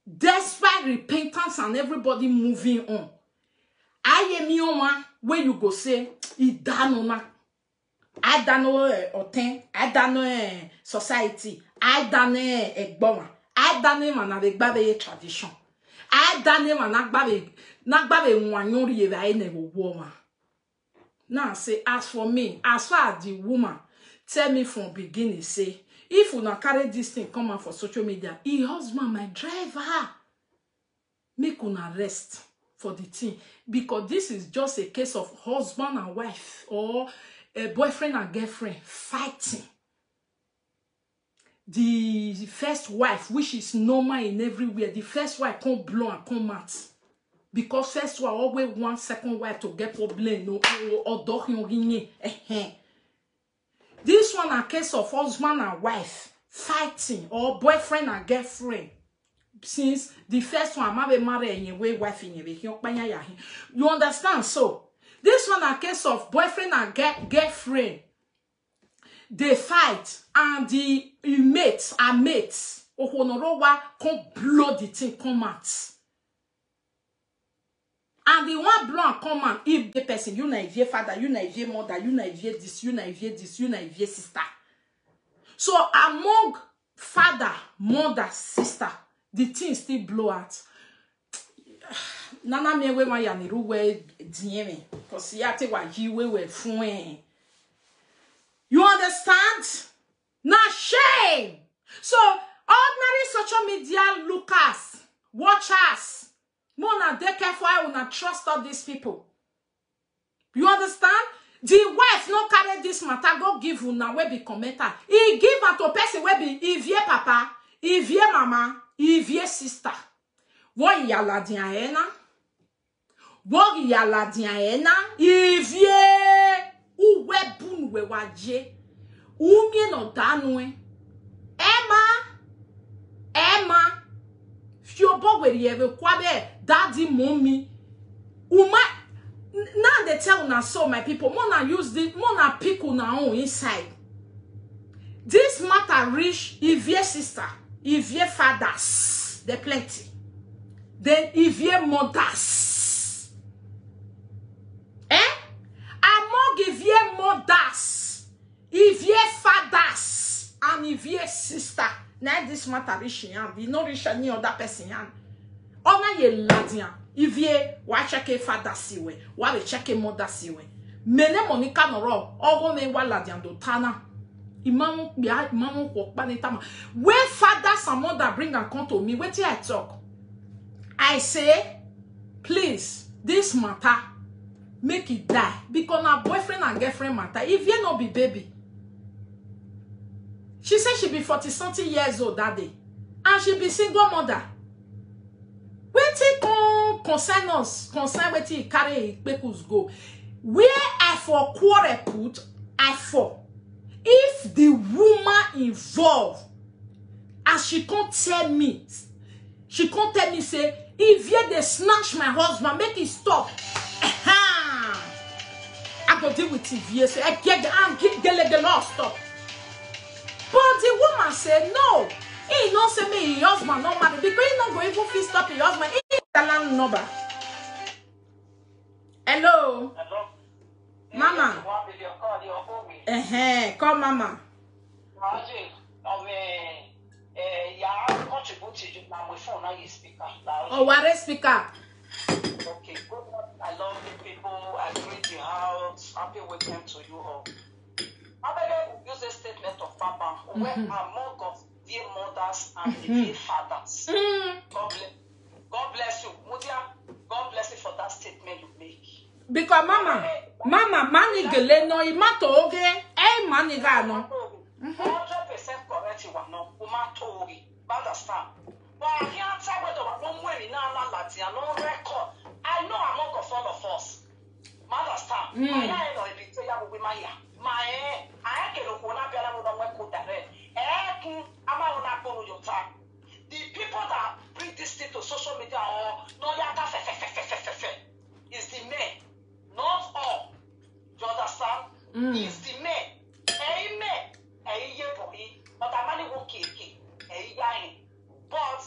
despite repentance and everybody moving on, I am your one where you go say, it done na. I don't know oten, I don't know society, I don't know egbon, I don't know manabegbabe tradition, I don't know managbabe wanyon riye never woman. Now say as for me, as far as the woman tell me from beginning say, if you not carry this thing come out for social media, he husband my driver, make una rest for the thing because this is just a case of husband and wife or a boyfriend and girlfriend fighting. The first wife, which is normal in everywhere, the first wife can't blow and come out. Because first wife always want second wife to get problem, no, or dog. This one a case of husband and wife fighting, or boyfriend and girlfriend. Since the first one, marry anyway, wife in you understand? So, this one a case of boyfriend and girlfriend. They fight and the mates are mates. Ohonorowa can't blow the thing come out. And the one blow and come out. If the person, you na your father, you na your mother, you na your this, you na your this, you na your sister. So among father, mother, sister, the thing still blow out. Nana me we ma ya niru we dieme because ya te wa ji we fun. You understand? Na shame. So ordinary social media lookers, watchers, mona dey careful how una trust all these people. You understand? The wife no carry this matter go give una we be commenter. He give am to person we be ivie papa, ivie mama, ivie sister. Wo ya la dia ena. Wo ya la dia ena. Ivie uwe bun we waje. Umie no danwe. Emma. Fiobo we rieve kwabe daddy mommy. Uma now they tell una so my people, mona use this, mona pick una own inside. This matter reach Ivie sister, Ivie fathers, they plenty. Then Ivie mothers. Among Ivie mothers, Ivie fathers, and Ivie sister. Now this matter reach yan, we no reach any other person yan. Ona ye ladian. Ivie wa check father siwe, wa be check mother siwe. Mene Monica noro, ogo me wa ladian do tana. Imamu ko panitama. When fathers and mother bring and come to me, wait till I talk. I say, please, this matter, make it die. Because now boyfriend and girlfriend matter. If you not be baby. She said she be 40-something years old that day. And she be single mother. Wetin concern us, concern wetin carry Ikpekus go. Where I for quarrel put, I for. If the woman involved, as she can't tell me, say, if you they snatch my husband, make it stop. I go deal with TV. Say, I get the law stop. But the woman said, no. He not say me his husband no matter because he not go even feel stop his husband. He the land number. Hello. Hello. Mama. Call mama. Oh, what is speaker? Okay, good. I love the people. I greet the house. Happy weekend to you all. I beg use a statement of Papa. Where among of dear mothers and the dear fathers. God bless you. Mudia, God bless you for that statement you make. Because mama, money gele no imato oge. Money ga no. 100% correct you are not. Umato oge. Understand? But I can't tell whether one way in our Latin no record. I know among of all of us. Understand? I know if you are with my I can go na bia na mo don't work direct. The people that bring this thing to social media or no yata is the men, not all. Do you understand? Is the men. Amen. But I'm only one key. But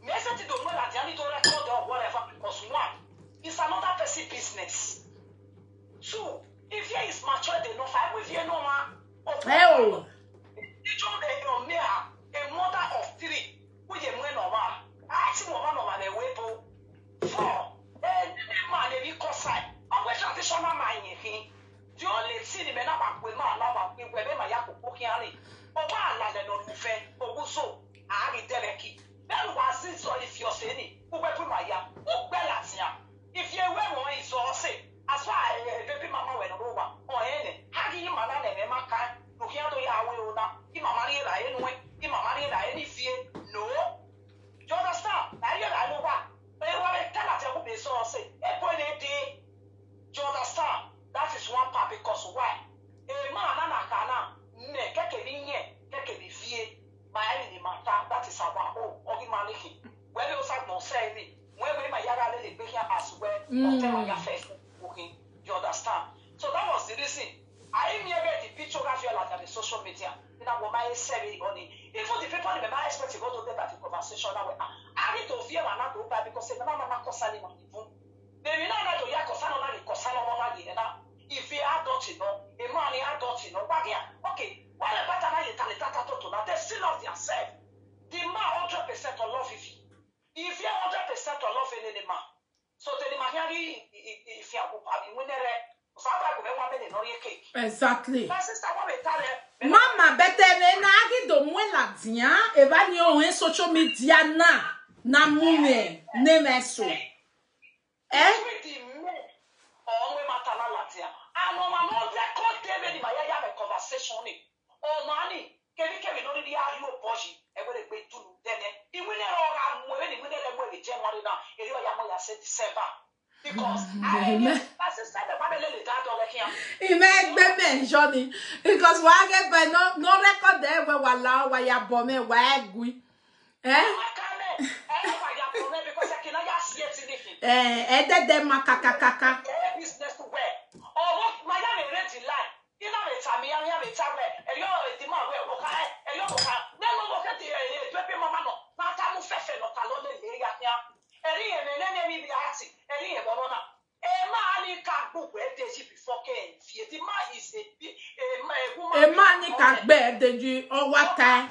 message don't know that you need to record or whatever because one, it's another person's business. Two, if he is mature enough, I will hear no man. Oh. A mother of three, with a man or one. I actually want one of my weapon. Four, and man, if you cosine, I will traditional mind. The only thing the men are with my love, we were my Yaku Pokiani. Or one like the non-fan, or so, I will dereki. Then was it so if you're saying, who were put my yam, who Bellatia. If you were one is all say, as far as baby mama went over, or any, how do you man and my kind? Look here to Yahweh, Imamani, Imamani, any fear? No. Do you understand? I know what. They want to tell us what they saw say. Do you understand? That is one part because why? A man and a cana, that is our Ogimaliki. When you say no say me, when my yaga lady be here as well, or your face cooking. You understand? So that was the reason. I am here the picture of your like the social media. Then I will my say on it. Even the people in the my expect to go to that conversation now. I need to fear my not over because the mama not concerning on the phone. Maybe not to ya concern on the concern on the if you are not you know, a man you are not you know, okay, what about an Italian to now? They still love themselves. The man 100% of love if you 100% of love in the man. So the man here if you are winner. Exactly. Mama, better than I do mwela dia. Eva ni on social media na mume name so. Conversation ni. Oh mani, Kevin no di are you poshi. E go dey gbe tunu dene. Iwine ro ga mu e ni wine le mu e January na. E ri oya mo ya say December. Because he made baby Johnny because why get by no record there where wala wa ya bombe wa egui de makakakaka business to where oh my ya rent line you know me tami ya me tawe e yo di ma we o ka e yo ka na no mo ka ti e pepe mama no na ta mu fefe no ka lo le ya ya eri e ne mi bi ati eri e bobo na e ma ni ka gbogbo e deji before ke fi ti ma is a man ni ka gbe deji o wa ta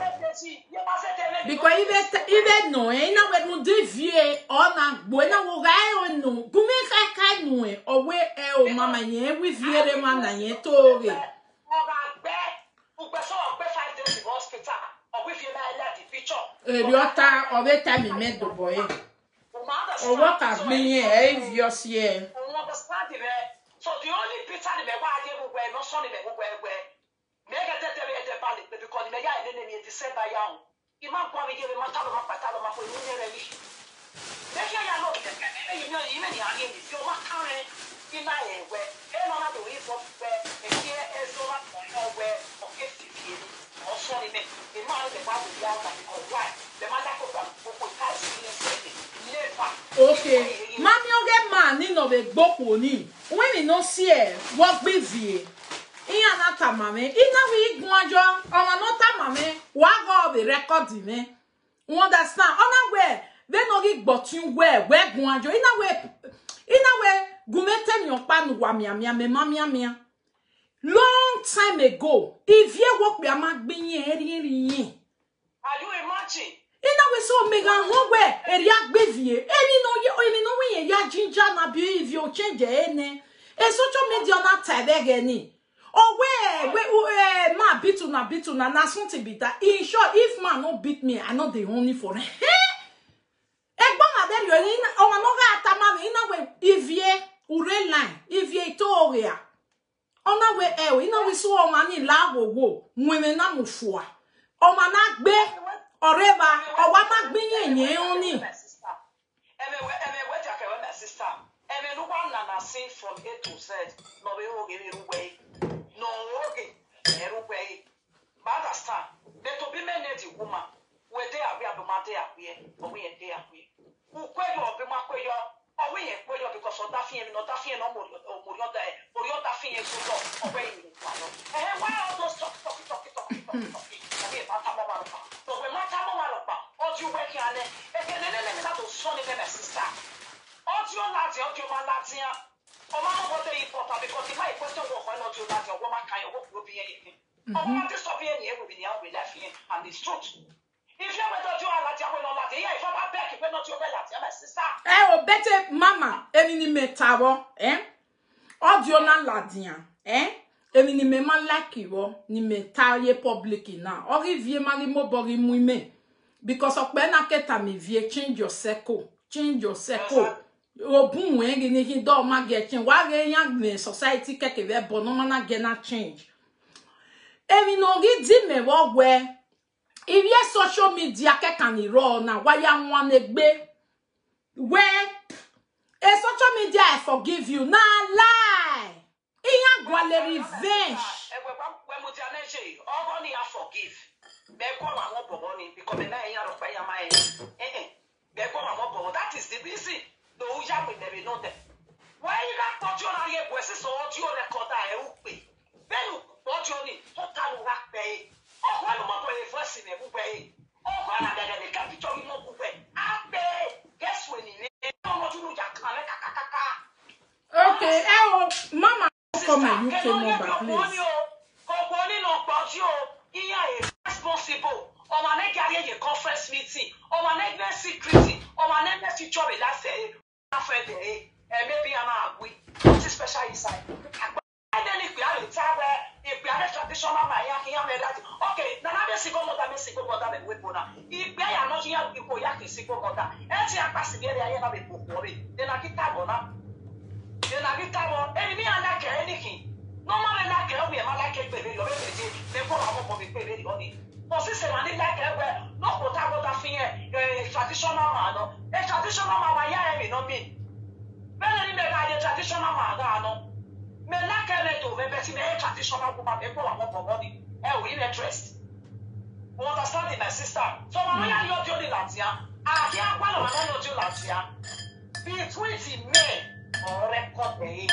because even no e na we no devie o na gbo na wo ga e no gumi ka no e o we e o mama yen we viere ma na yen tori o ga gbe o gbe so o gbe 5 days in hospital o we fi na la di picture e ri ota o we ta mi me do boy o wa ka mi yen e vios ye so the only picture the wa je go gbe no so ni me go gbe me ga tete be de pale because me ya ene ni December ya o ima kwa mi je ma ta lo ma patalo ma ko ni ne revi me ya no ke me you ni ani ni fi o ma kare ina e we e no na do ifo pe e ki e so ma ko we o ke fi fi ni o so ni me e ma le ba bu ya ka ko why the ma da ko ba ko ka si ni se ni never okay mami o get man man ni no be gboko ni. When he no see what busy. Iya na tamame. Ina we igwajo. Owa no tamame. Wa go be record me. You understand? Ona we they no gi gbotun we gwajo. Ina we gumete mi opanu wa mia mia. Long time ago, if you walk be a mag being Are you imagine? Ina we so mega howe, a yak bevy, any no way, ya ginger na be if you change any. A social media not tabegani. Oh, where ma bitu na something be that. In short, if man no beat me, I know the only for it. Egbon adem yo in o manoga atama ina we if ye ure line, if ye toria. Ona we ina we so o mani la wo mweme na mufua. O mana gbe oreba o wa ma gbin yen oni. My sister. No one na say from A to Z. No we o give you way. No okay. Way. But understand. The to be managed woman. We dey we abomade akwe. But we dey akwe. Who kweyo obimakweyo. Or we kweyo because of that fear no that fear so or way in why all those talk. But when my time all you work here and that was son my sister. All you lads, all you man lads here. Oh, man, what they important because if I question what why not you lads or what kind of what will be anything. Oh, man, this stop here will be the out with left here and it's truth. If you ever thought you are like you not like if I'm back, if you're not your my sister. Oh, better mama, any metawo, Audio na ladian, Emi ni me man like you, ni me taye public na. Ori vie mali mo bori muime. Because of pena keta mi vie change your circle. Obun wengi ni hi do ma get change. Wa ge yang me society keke ve bono mana get na change. Emi no gi di me wo we. If ye social media keka ni ro na wa ya nwan egbe. Where a social media I forgive you. Na lie. Iya gwale revenge. I forgive. Because that is the reason. The Uja will never know them. Why you got put your eye so audio recorder I pay. Then what you need, total work pay. Oh, one of my first in a way. Oh, one of the capital in a way. I pay. Guess when you know you okay, mama, come my UK number, please. Responsible. On my neck, I a conference meeting. On my neck, security. On my neck, job last day. And maybe I'm a week. What's special inside? And then if we are in Tabe, if we are traditional, okay, now I'm a single mother, and with Bona. If they are not here, people yak is single mother. And she are passing here, I have a book for it. Then I get Tabona. Then I get Tabo. Any I like anything. No man like it, we are like it, baby. You're ready. They go out of the baby on it. But since I didn't like it, no what fear, traditional man, a traditional man, I don't mean. Better in the traditional man, me like it to a traditional woman, they go out of body. Oh, we interest. You understand my sister? So, my you're doing Latia. I can't one of my other Latia. Between men or record me.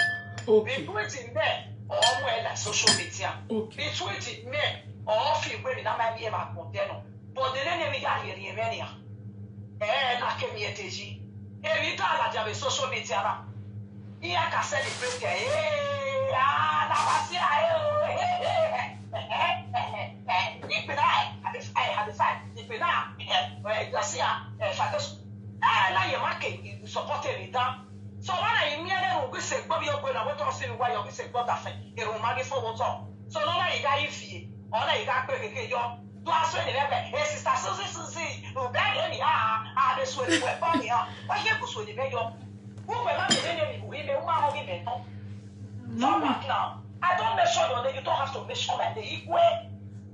Between men. Or well, social media. Okay. Between men or few women, I might be about Montano. But the enemy are here in Mania. And I came here to see. Every time I have a social media. Here I can celebrate. I have a fight. If we now, you supported it down. So when I immediately say, Bobby, you're going to what I say, why you say, what I say, it will marry for what's up. So no, I got if you, or I got quick, you do I say, hey, sister, so who got any, this way, funny, why you could swing the mayor? Who will not be any women who are women? No, now, I don't measure that you don't have to measure that the equal.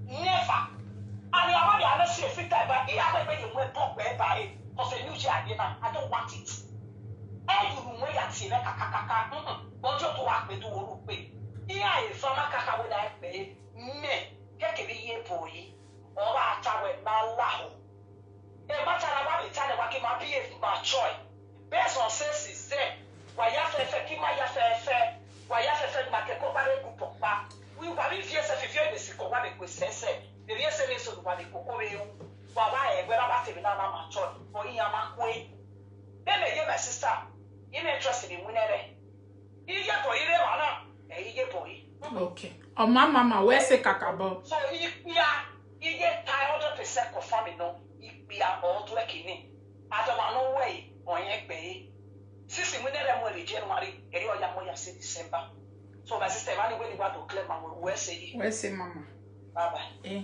Never. And you already have a safe time, but you have a way talk by because a new chair, I don't want it. And you may have seen a caca, but you to work with two pay. Here is some caca with I pay. Me, take a year for ye, or I travel my lao. A matter about the time working my PF by choice. Based on senses there, why fait qui m'a fait voyage fait ma que comparé pour papa oui va vivre ça fait vieux de ce qu'on va avec c'est de bien c'est sur va avec coco et va va et va te na na ma chon for in ma kwe then me my sister you may trust in winere you get for you na e you get boy okay oh mama where say kakabo so you get 100% confirm no you are all working I don't know way on your pay. Since we never more January, and you are more December. So my sister, I really want to claim my where say mama. Bye bye. Eh.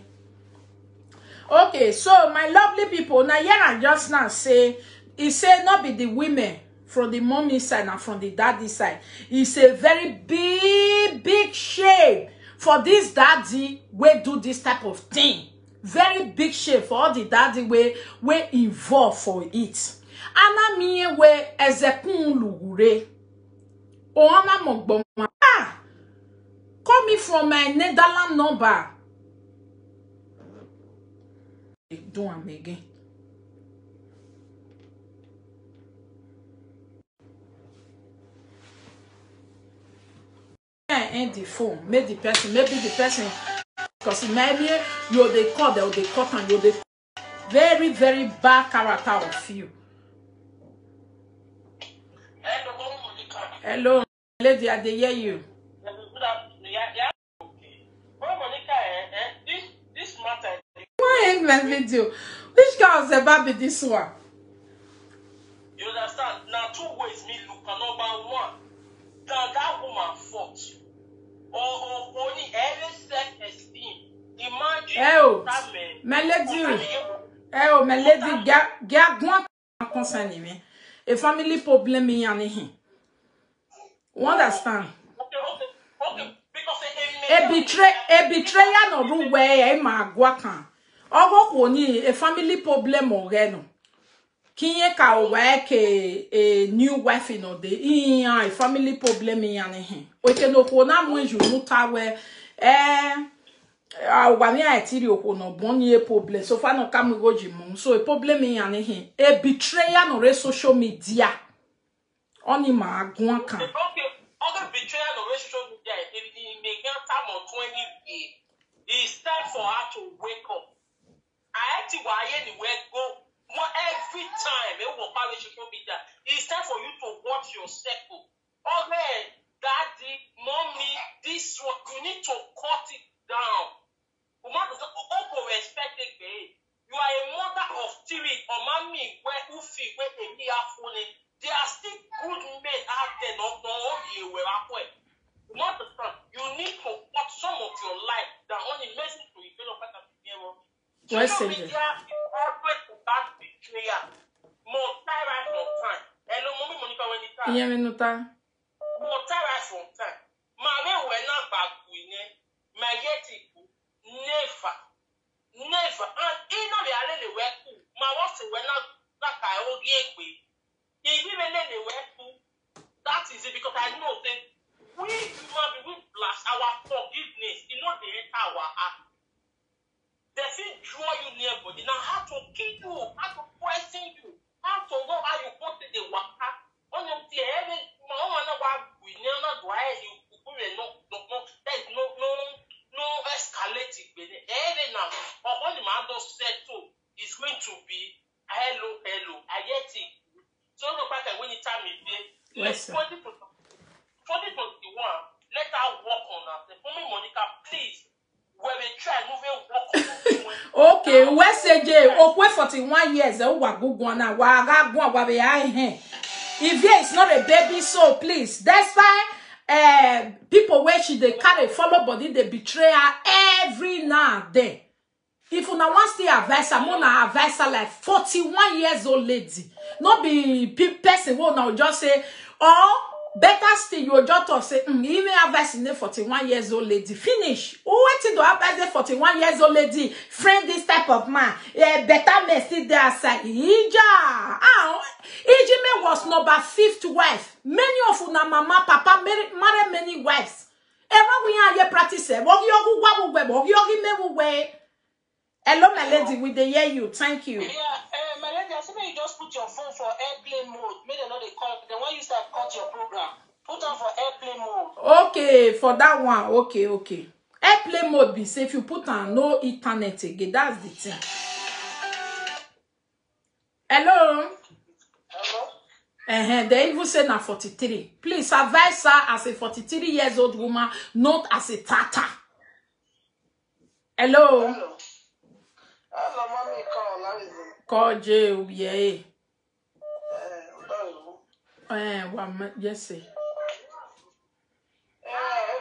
Okay, so my lovely people, now here I just now say, he said not be the women from the mommy side and from the daddy side. It's a very big shame for this daddy we do this type of thing. Very big shame for all the daddy we involved for it. Ana mi we ezekun lugure. O ama mogbo call me from my Netherlands number. Do am again. End the phone. Maybe the person because maybe you're the call, they'll the cut and you're the very bad character of you. Hello, lady, I hear you. This matter. Why end my video? Which guy was about be this one? You understand? Now 2 ways me look. Number 1, that woman fought. Or only every self-esteem. Imagine that man. My lady, get one concern me. A family problem me and you understand? Okay. Because a betrayer no do way a magwakan. Ogo ni a family problem or no. Kinye ka work a new wife in the a family problem in yan. We can no na mo ju no tawe wani a tiri no bonye problem so far no come go jim so a problem in yan a betrayer no re social media. Oni magwakan. Other betrayal of social media, it may get time on 20 years. It's time for her to wake up. I actually why anywhere go more every time it will follow social media. It's time for you to watch your circle. Okay, daddy, mommy, this one you need to cut it down. Respect it, babe. You are a mother of 3 or mommy where who feel where they be phone. There are still good men out there, not you where you understand. You need to cut some of your life that only message to you fellow person social media is always about betrayal. More time from time. Hello, mommy Monica when you time. Yeah, More time from time. My way we're not back with my yeti never. And in the reality we're cool. My what's we're not like I will get with. That is it because I know that we human beings blast our forgiveness. You know they enter our heart. They still draw you near body. Now how to kill you, how to poison you, how to know how you put the water. On your every we never do there's no escalating. Every now or the man does settle is going to be hello. I get it. So no matter when the time is there, let's 2021, let her work on that. For me, Monica, please, when we try moving work on okay, where say Jay, oh, 41 years, oh, what go on now, if yeah, it's not a baby, so please, that's why people where they carry follow body, they betray her every now and then. If you want to stay advice, I'm gonna advise her like 41 years old lady. Not be person who now just say, or better still, you just say, even advice in the 41 years old lady. Finish. Who waiting to advise the 41 years old lady? Friend this type of man. Better may sit there aside. Ija was number 5th wife. Many of una mama, papa marry many wives. And when we are here practicing, hello, my lady, we dey hear you. Thank you. Yeah, my lady, I say you just put your phone for airplane mode. Make them know they call. Then when you start cut your program. program. Put on for airplane mode. Okay, for that one. Okay. Airplane mode be say if you put on no internet again, that's the thing. Hello? Hello? They even say na 43. Please advise her as a 43 years old woman, not as a tata. Hello? Hello? Hello, mommy, call. How is it? Call J, yeah. Hello? Yes, sir.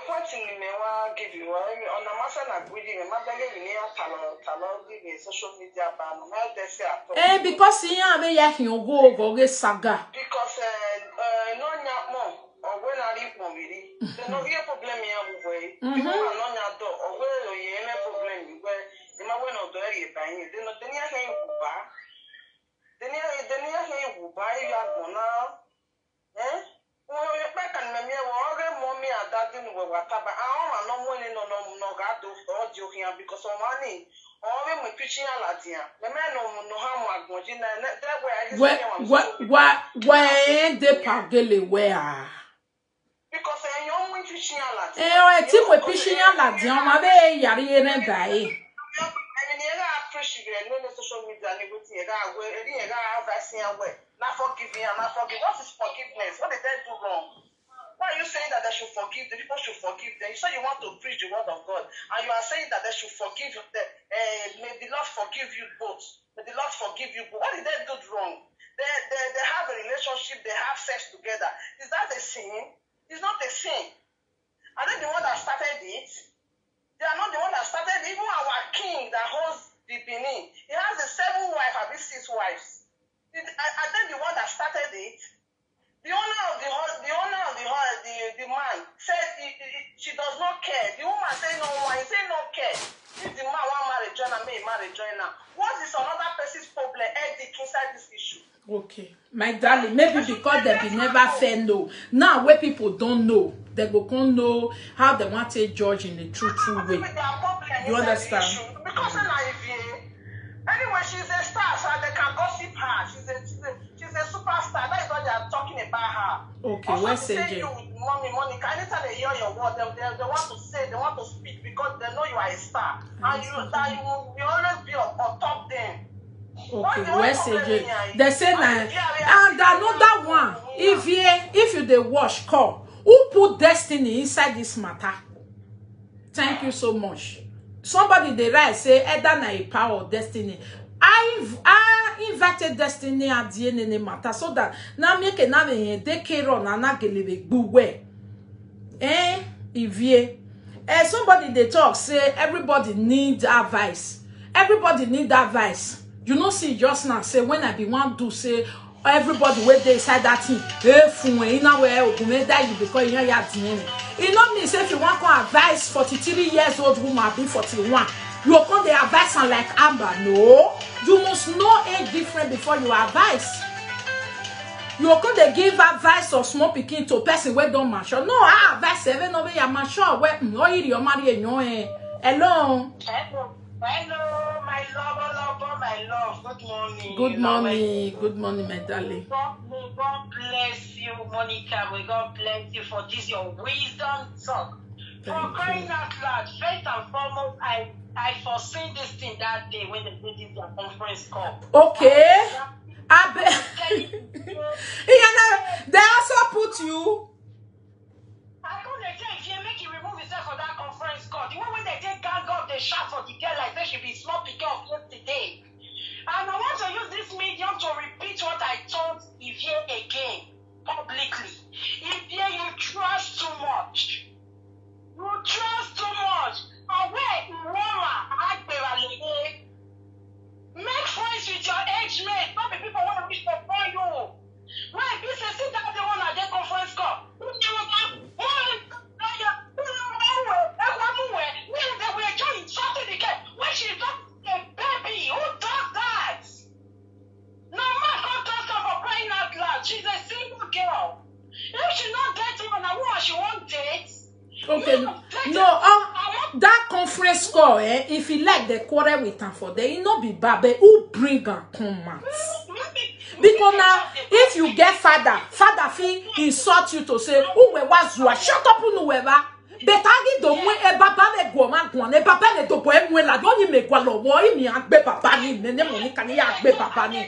Continue, me wa give you. On the master na greedy, me ma beg you near talo give me social media ban. Me dey say at. Because you have go saga. Because no nyamo or when I leave mo really. There no get problem here way. You no nya do or where you any problem where you ma when no do area ban. They no dey here you buba. They near here you buy you are gonna. Eh? Well, you back and me mommy and daddy no whatever. I no money no got to audio here because of money. All me preaching a latia. The man no how much money that way I where the pagele where? Because you want preaching a latia. Team we preaching a latia. My baby yari ene dai. Social media and everything that way, not forgiving and not forgiving. What is forgiveness? What did they do wrong? Why are you saying that they should forgive? The people should forgive them. You say you want to preach the word of God, and you are saying that they should forgive them. May the Lord forgive you both. May the Lord forgive you both. What did they do wrong? They have a relationship, they have sex together. Is that a sin? It's not a sin. Are they the one that started it? They are not the one that started it. Even our king that holds the Benin, he has a 7 wives, I mean 6 wives. Are they the one that started it? The owner of the man said she does not care. The woman said no one. He said no care. If the man want marry join her, may marry join her. What is another person's problem? Ethic inside this issue. Okay, my darling, maybe because they be never fair no. Now where people don't know, they go can know how they want to judge in the true way. You understand? Because anyway, she's a star, so they can gossip her. She's a superstar. That is what they are talking about her. Okay, where's you, mommy, Monica, anytime they hear your word, they want to say, they want to speak because they know you are a star. And you will always be on top them. Okay, where's AJ? They say and another one. If you they watch call, who put destiny inside this matter? Thank you so much. Somebody they write say either na a power of destiny. I invited destiny at the end of the matter so that now make another they care on and not get buwe. Somebody they talk say everybody need advice. Everybody need advice. You know, see just now say when I be want to say everybody wait they inside that thing. You know where you die because you know me say if you want to advise 43 years old woman be 41. You come the advice and like Amber. No, you must know age different before you advise. You come they give advice of small picking to person where don't mature. No, I advise 7 over your mature where no you marry hello. Hello, my lover, my love. Good morning. Good morning, my darling. God bless you, Monica. May God bless you for this your wisdom talk. For crying out loud, first and foremost, I foreseen this thing that day when they did their conference call. Okay. They also put you. I go they say if you make you remove yourself from that conference call. The one when they take gang up, they shout for the girl like they should be small picking of yesterday. And I want to use this medium to repeat what I told Ivie again publicly. Ivie, you trust too much. You trust too much. Make friends with your age mate. Not the people want to wish for you. When this is sit down the one at the conference call. We are just insulting the girl. When she's not a baby, who does that? No man can't trust her for crying out loud. She's a single girl. If she's not dating on a woman, she won't date. Okay, no, that conference call, if he like the quarrel with her for there, it not be bad, but who bring her come out? Because now, If you get father fee insult you to say, "Who we was you? Shut up, no weba." Betagi do mwe e baba le go ma gwan e baba le do bo e mwe la do ni me gwa lo bo e mi agbe baba ni ne Monica ni agbe baba ni. I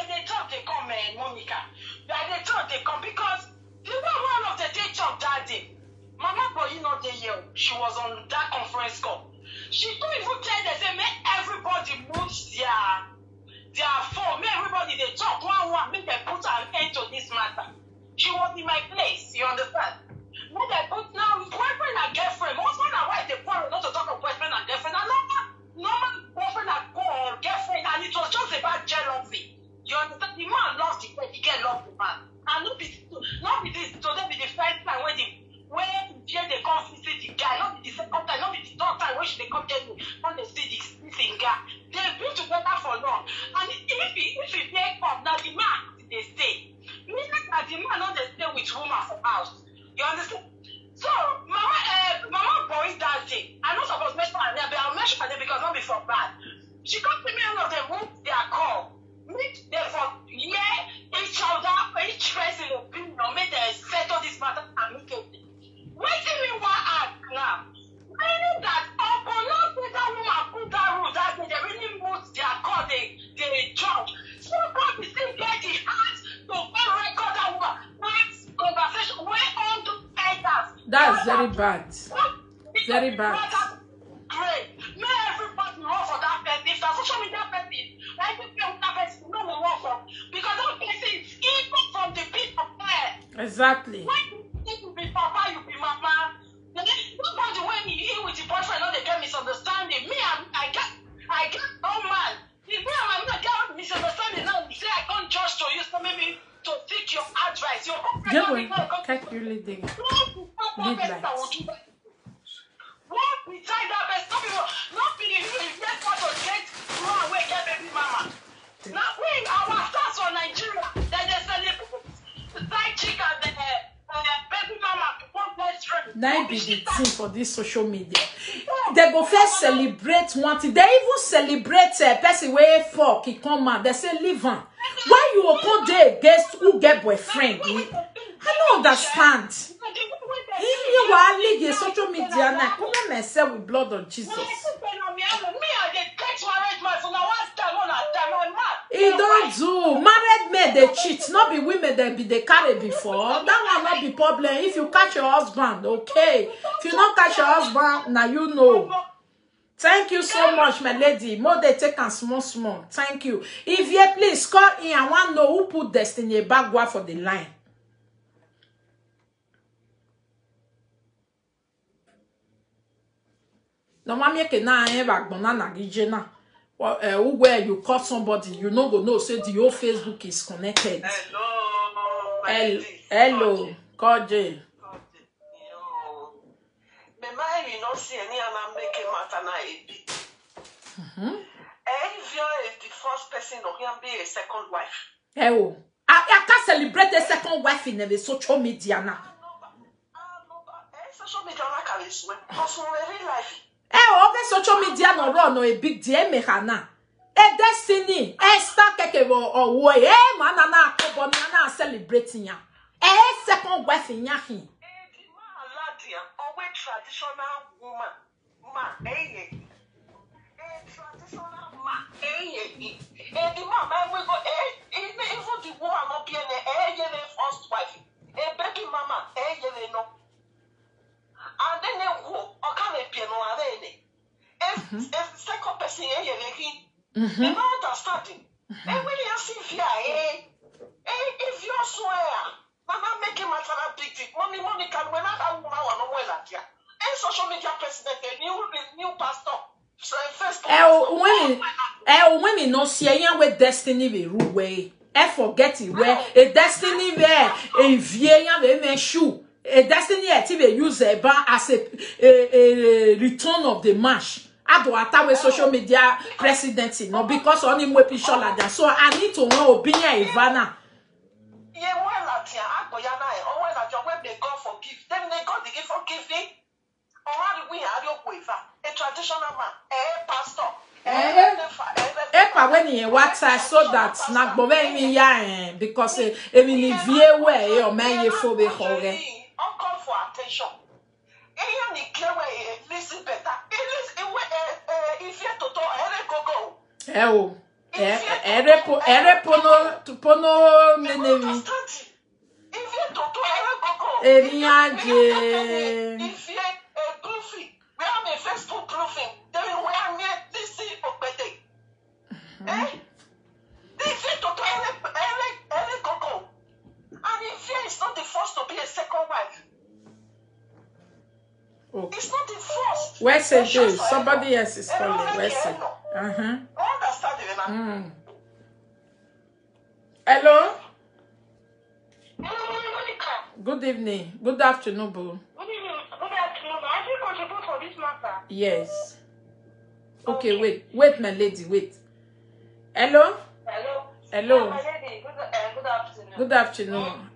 they talk they come Monica. They talk they come because the one of the day talk that day. Mama boy you know the year she was on that conference call. She don't even tell them say make everybody move their phone. Make everybody they talk one make they put an end to this matter. She was in my place, you understand? When they put now boyfriend and girlfriend, husband and wife they quarrel not to talk of boyfriend and girlfriend. And normal boyfriend and girlfriend, and it was just about jealousy. You understand? The man loves the girl loves the man. And not be this today be the first time when they come visit the guy, not be the second time, not be the third time when they come tell you when they see this guy. They've been together for long. And if he break up, now the man they stay. Meaning that the man not they stay with woman for house. You understand? So, Mama boy that day. I'm not supposed to mention her name, but I'll mention her name because not before bad. She come to me and all of them move their call. Meet them for each other, each person opinion, make them settle this matter amicably. Waiting me one act now. Meaning that upon not that woman put that rule that day, they really moved their call, they judge. So God is still get the heart to record that woman. Conversation where on to elders. That's very bad. Very bad. Great. May everybody run for that person. If that's social media person, like if you that person, no one run for. Because that person is evil from the pit of hell. Exactly. When you be papa, you be mama. Nobody when you here with your boyfriend, not they get misunderstanding. Me, I get oh man. If me and my get misunderstanding now, say I can't judge to you, so maybe to take your advice. Your can't you lead them? Lead lights. What beside that best? Not be just want to get one away, get baby mama. Now we our stars for Nigeria, then they celebrate side chick and baby mama one best friend. Now be the thing for this social media. They go first celebrate one thing. They even celebrate a person where fuck he come out. They say leave on. Why you open day against who get boyfriend? I don't understand. You are league social media now. Come on, myself with blood of Jesus. He don't do. Married men they cheat. Not be women they carry before. That will not be problem. If you catch your husband, okay. If you don't catch your husband, now you know. Thank you so much, my lady. More they take and small. Thank you. If you please call in, I want to know who put Destiny Bagua for the line. No, mama can na banana gijena. Where you call somebody, you know go know say the whole Facebook is connected. Hello, Koji. You not see any other making matter now. If you is the first person who can be a second wife. Oh, I can't celebrate a second wife in the social media now. Social media can be sweet. Because in real life. Over social media no run no a big deal me hana. Destiny, start keke or way, manana kobo na celebrating ya. Second wife in yahi. Always traditional woman, traditional man, the man we go, even the woman not be the first wife, baby mama, no. And then they go, if the second person, they not understanding. And when you see here, if you swear. Mama making matter a big deal. Mommy can when that woman no well at ya. And social media president, a new pastor. So first women no see where Destiny be rule way. Forget it where a Destiny where a vieille me shoe. A Destiny TV use a ban as a return of the march. I do attack social media presidency no because only more picture like that. So I need to know opinion Ivana. God forgive them, God they give forgiving. Or we have your quiver, a traditional man, a pastor, papa when he what I so that na gbo me ya because e mi ni vie we o man ye fo be hore. Come for attention. Eya ni clear way listen better. If you toto ere gogo. O. Ere pono menemi. If you toto ere gogo. Emiaje. If you goofy, we have a Facebook goofy. Then we are near this opete. If you toto ere gogo. And if you is not the first to be a second wife. Okay. It's not the first. Where's it? Somebody else is calling. Where's it? Understand? Hello? Hello, Monica. Good evening. Good afternoon, boo. Good evening. Good afternoon. I should contribute for this matter. Yes. Okay, wait, my lady, wait. Hello? Hello. Hello. My lady, good afternoon. Good afternoon.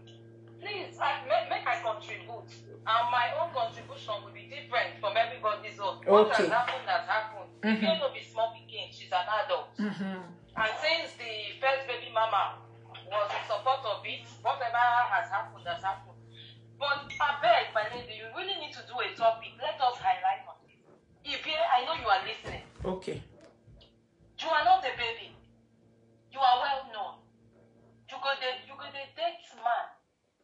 Please, make I contribute. And my own contribution will be different from everybody's own. What Okay. has happened. If you know be small again, she's an adult. And since the first baby mama was in support of it, whatever has happened, has happened. But I beg, my lady, you really need to do a topic. Let us highlight on it. If I know you are listening. Okay. You are not a baby. You are well known. You go the date man.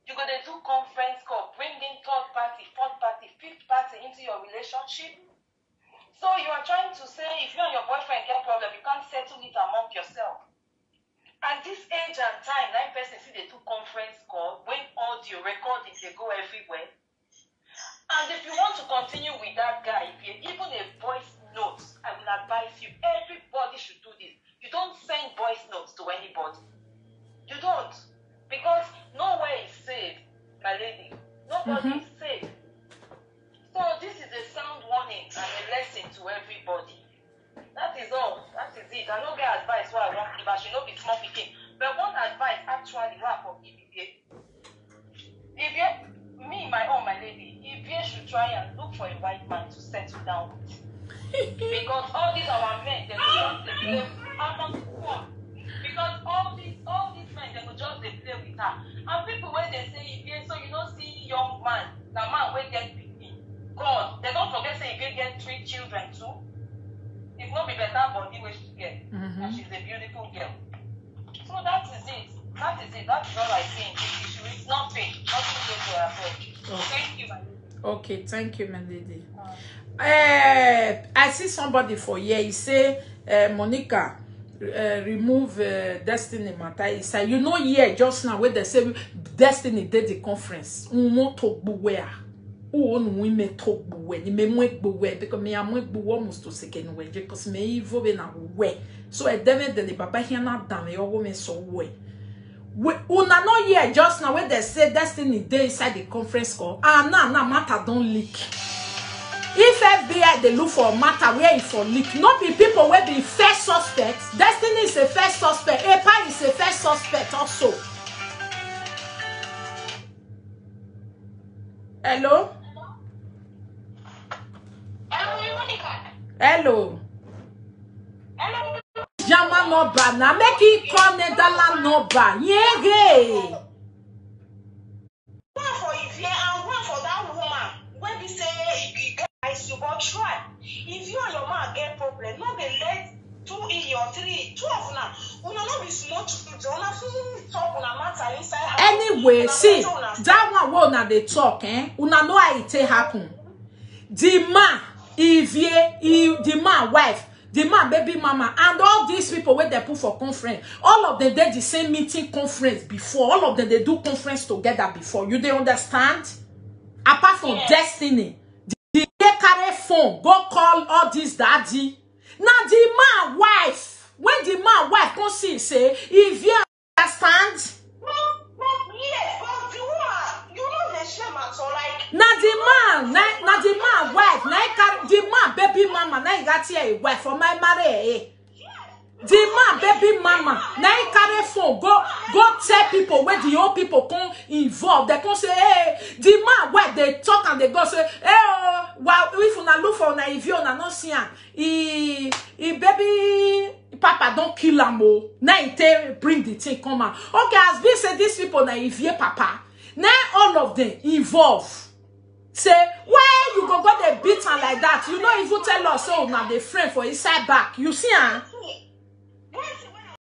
You go to do conference call, bring in third party, fourth party, fifth party into your relationship. So you are trying to say if you and your boyfriend get problem, you can't settle it among yourself. At this age and time, 9 person see they do conference call, when audio recording they go everywhere. And if you want to continue with that guy, if you even a voice note, I will advise you, everybody should do this. You don't send voice notes to anybody. You don't. Because nowhere is safe, my lady. Nobody is safe. So this is a sound warning and a lesson to everybody. That is all. That is it. I don't get advice what I want to give. I should not be small picking. But one advice actually what for if you me, my own, my lady, if you should try and look for a white man to settle down with. Because all these our men, they just play because all these men, they will just play with her. And people when they say if you so you don't see young man, the man will get picking. God, they don't forget say if you get 3 children too. It's not be better body where she get. And she's a beautiful girl. So that is it. That is it. That's all I think. It's nothing. Nothing to her head. Thank you, my lady. Okay, thank you, my lady. I see somebody for here. He say, Monica, remove Destiny matter. He said, you know, here just now where they say Destiny did the conference. Talk where. Oh, no, we may talk buwe. Ni me mwek buwe because me amwek buwe almost to second way. Because me evil be na we. So I deme de papa here na dame yo me so we. Una no here just now where they say Destiny day inside the conference call. Nah matter don't leak. If FBI they look for a matter where it for leak, not be people where be first suspects. Destiny is a first suspect. Epa is a first suspect also. Hello? Hello, Monica. Hello. Hello. Jama no ba na make it call Netherlands no ba. Yege. One for Ivie and one for that woman. When we say guys, you go try. If you and your man get problem, no be let 2 or 3, 2 of them. Una no be small children. Una fit talk una matter inside. Anyway, see that one will not they talk, Una know how it happen. The man, the man wife, the man baby mama, and all these people where they put for conference, all of them did the same meeting conference before. All of them they do conference together before. You they understand? Apart from Destiny, they carry phone, go call all this daddy. Now the man wife, when the man wife come see say, if you understand. Yes, but the woman, you know the shame at all, like. Now the man wife, the man baby mama, now you got here a wife for my marriage. The man baby mama, now you carry phone, go tell people where the old people come involved. They come say, hey, the man wife they talk and they go say, hey, well if you not look for na if you not see he baby papa don't kill am o. Now he bring the thing come out. Okay, as we say these people na Ivie papa. Now all of them involve. Say, why you go the beat am like that? You know if you tell us so now the friend for inside back. You see, huh?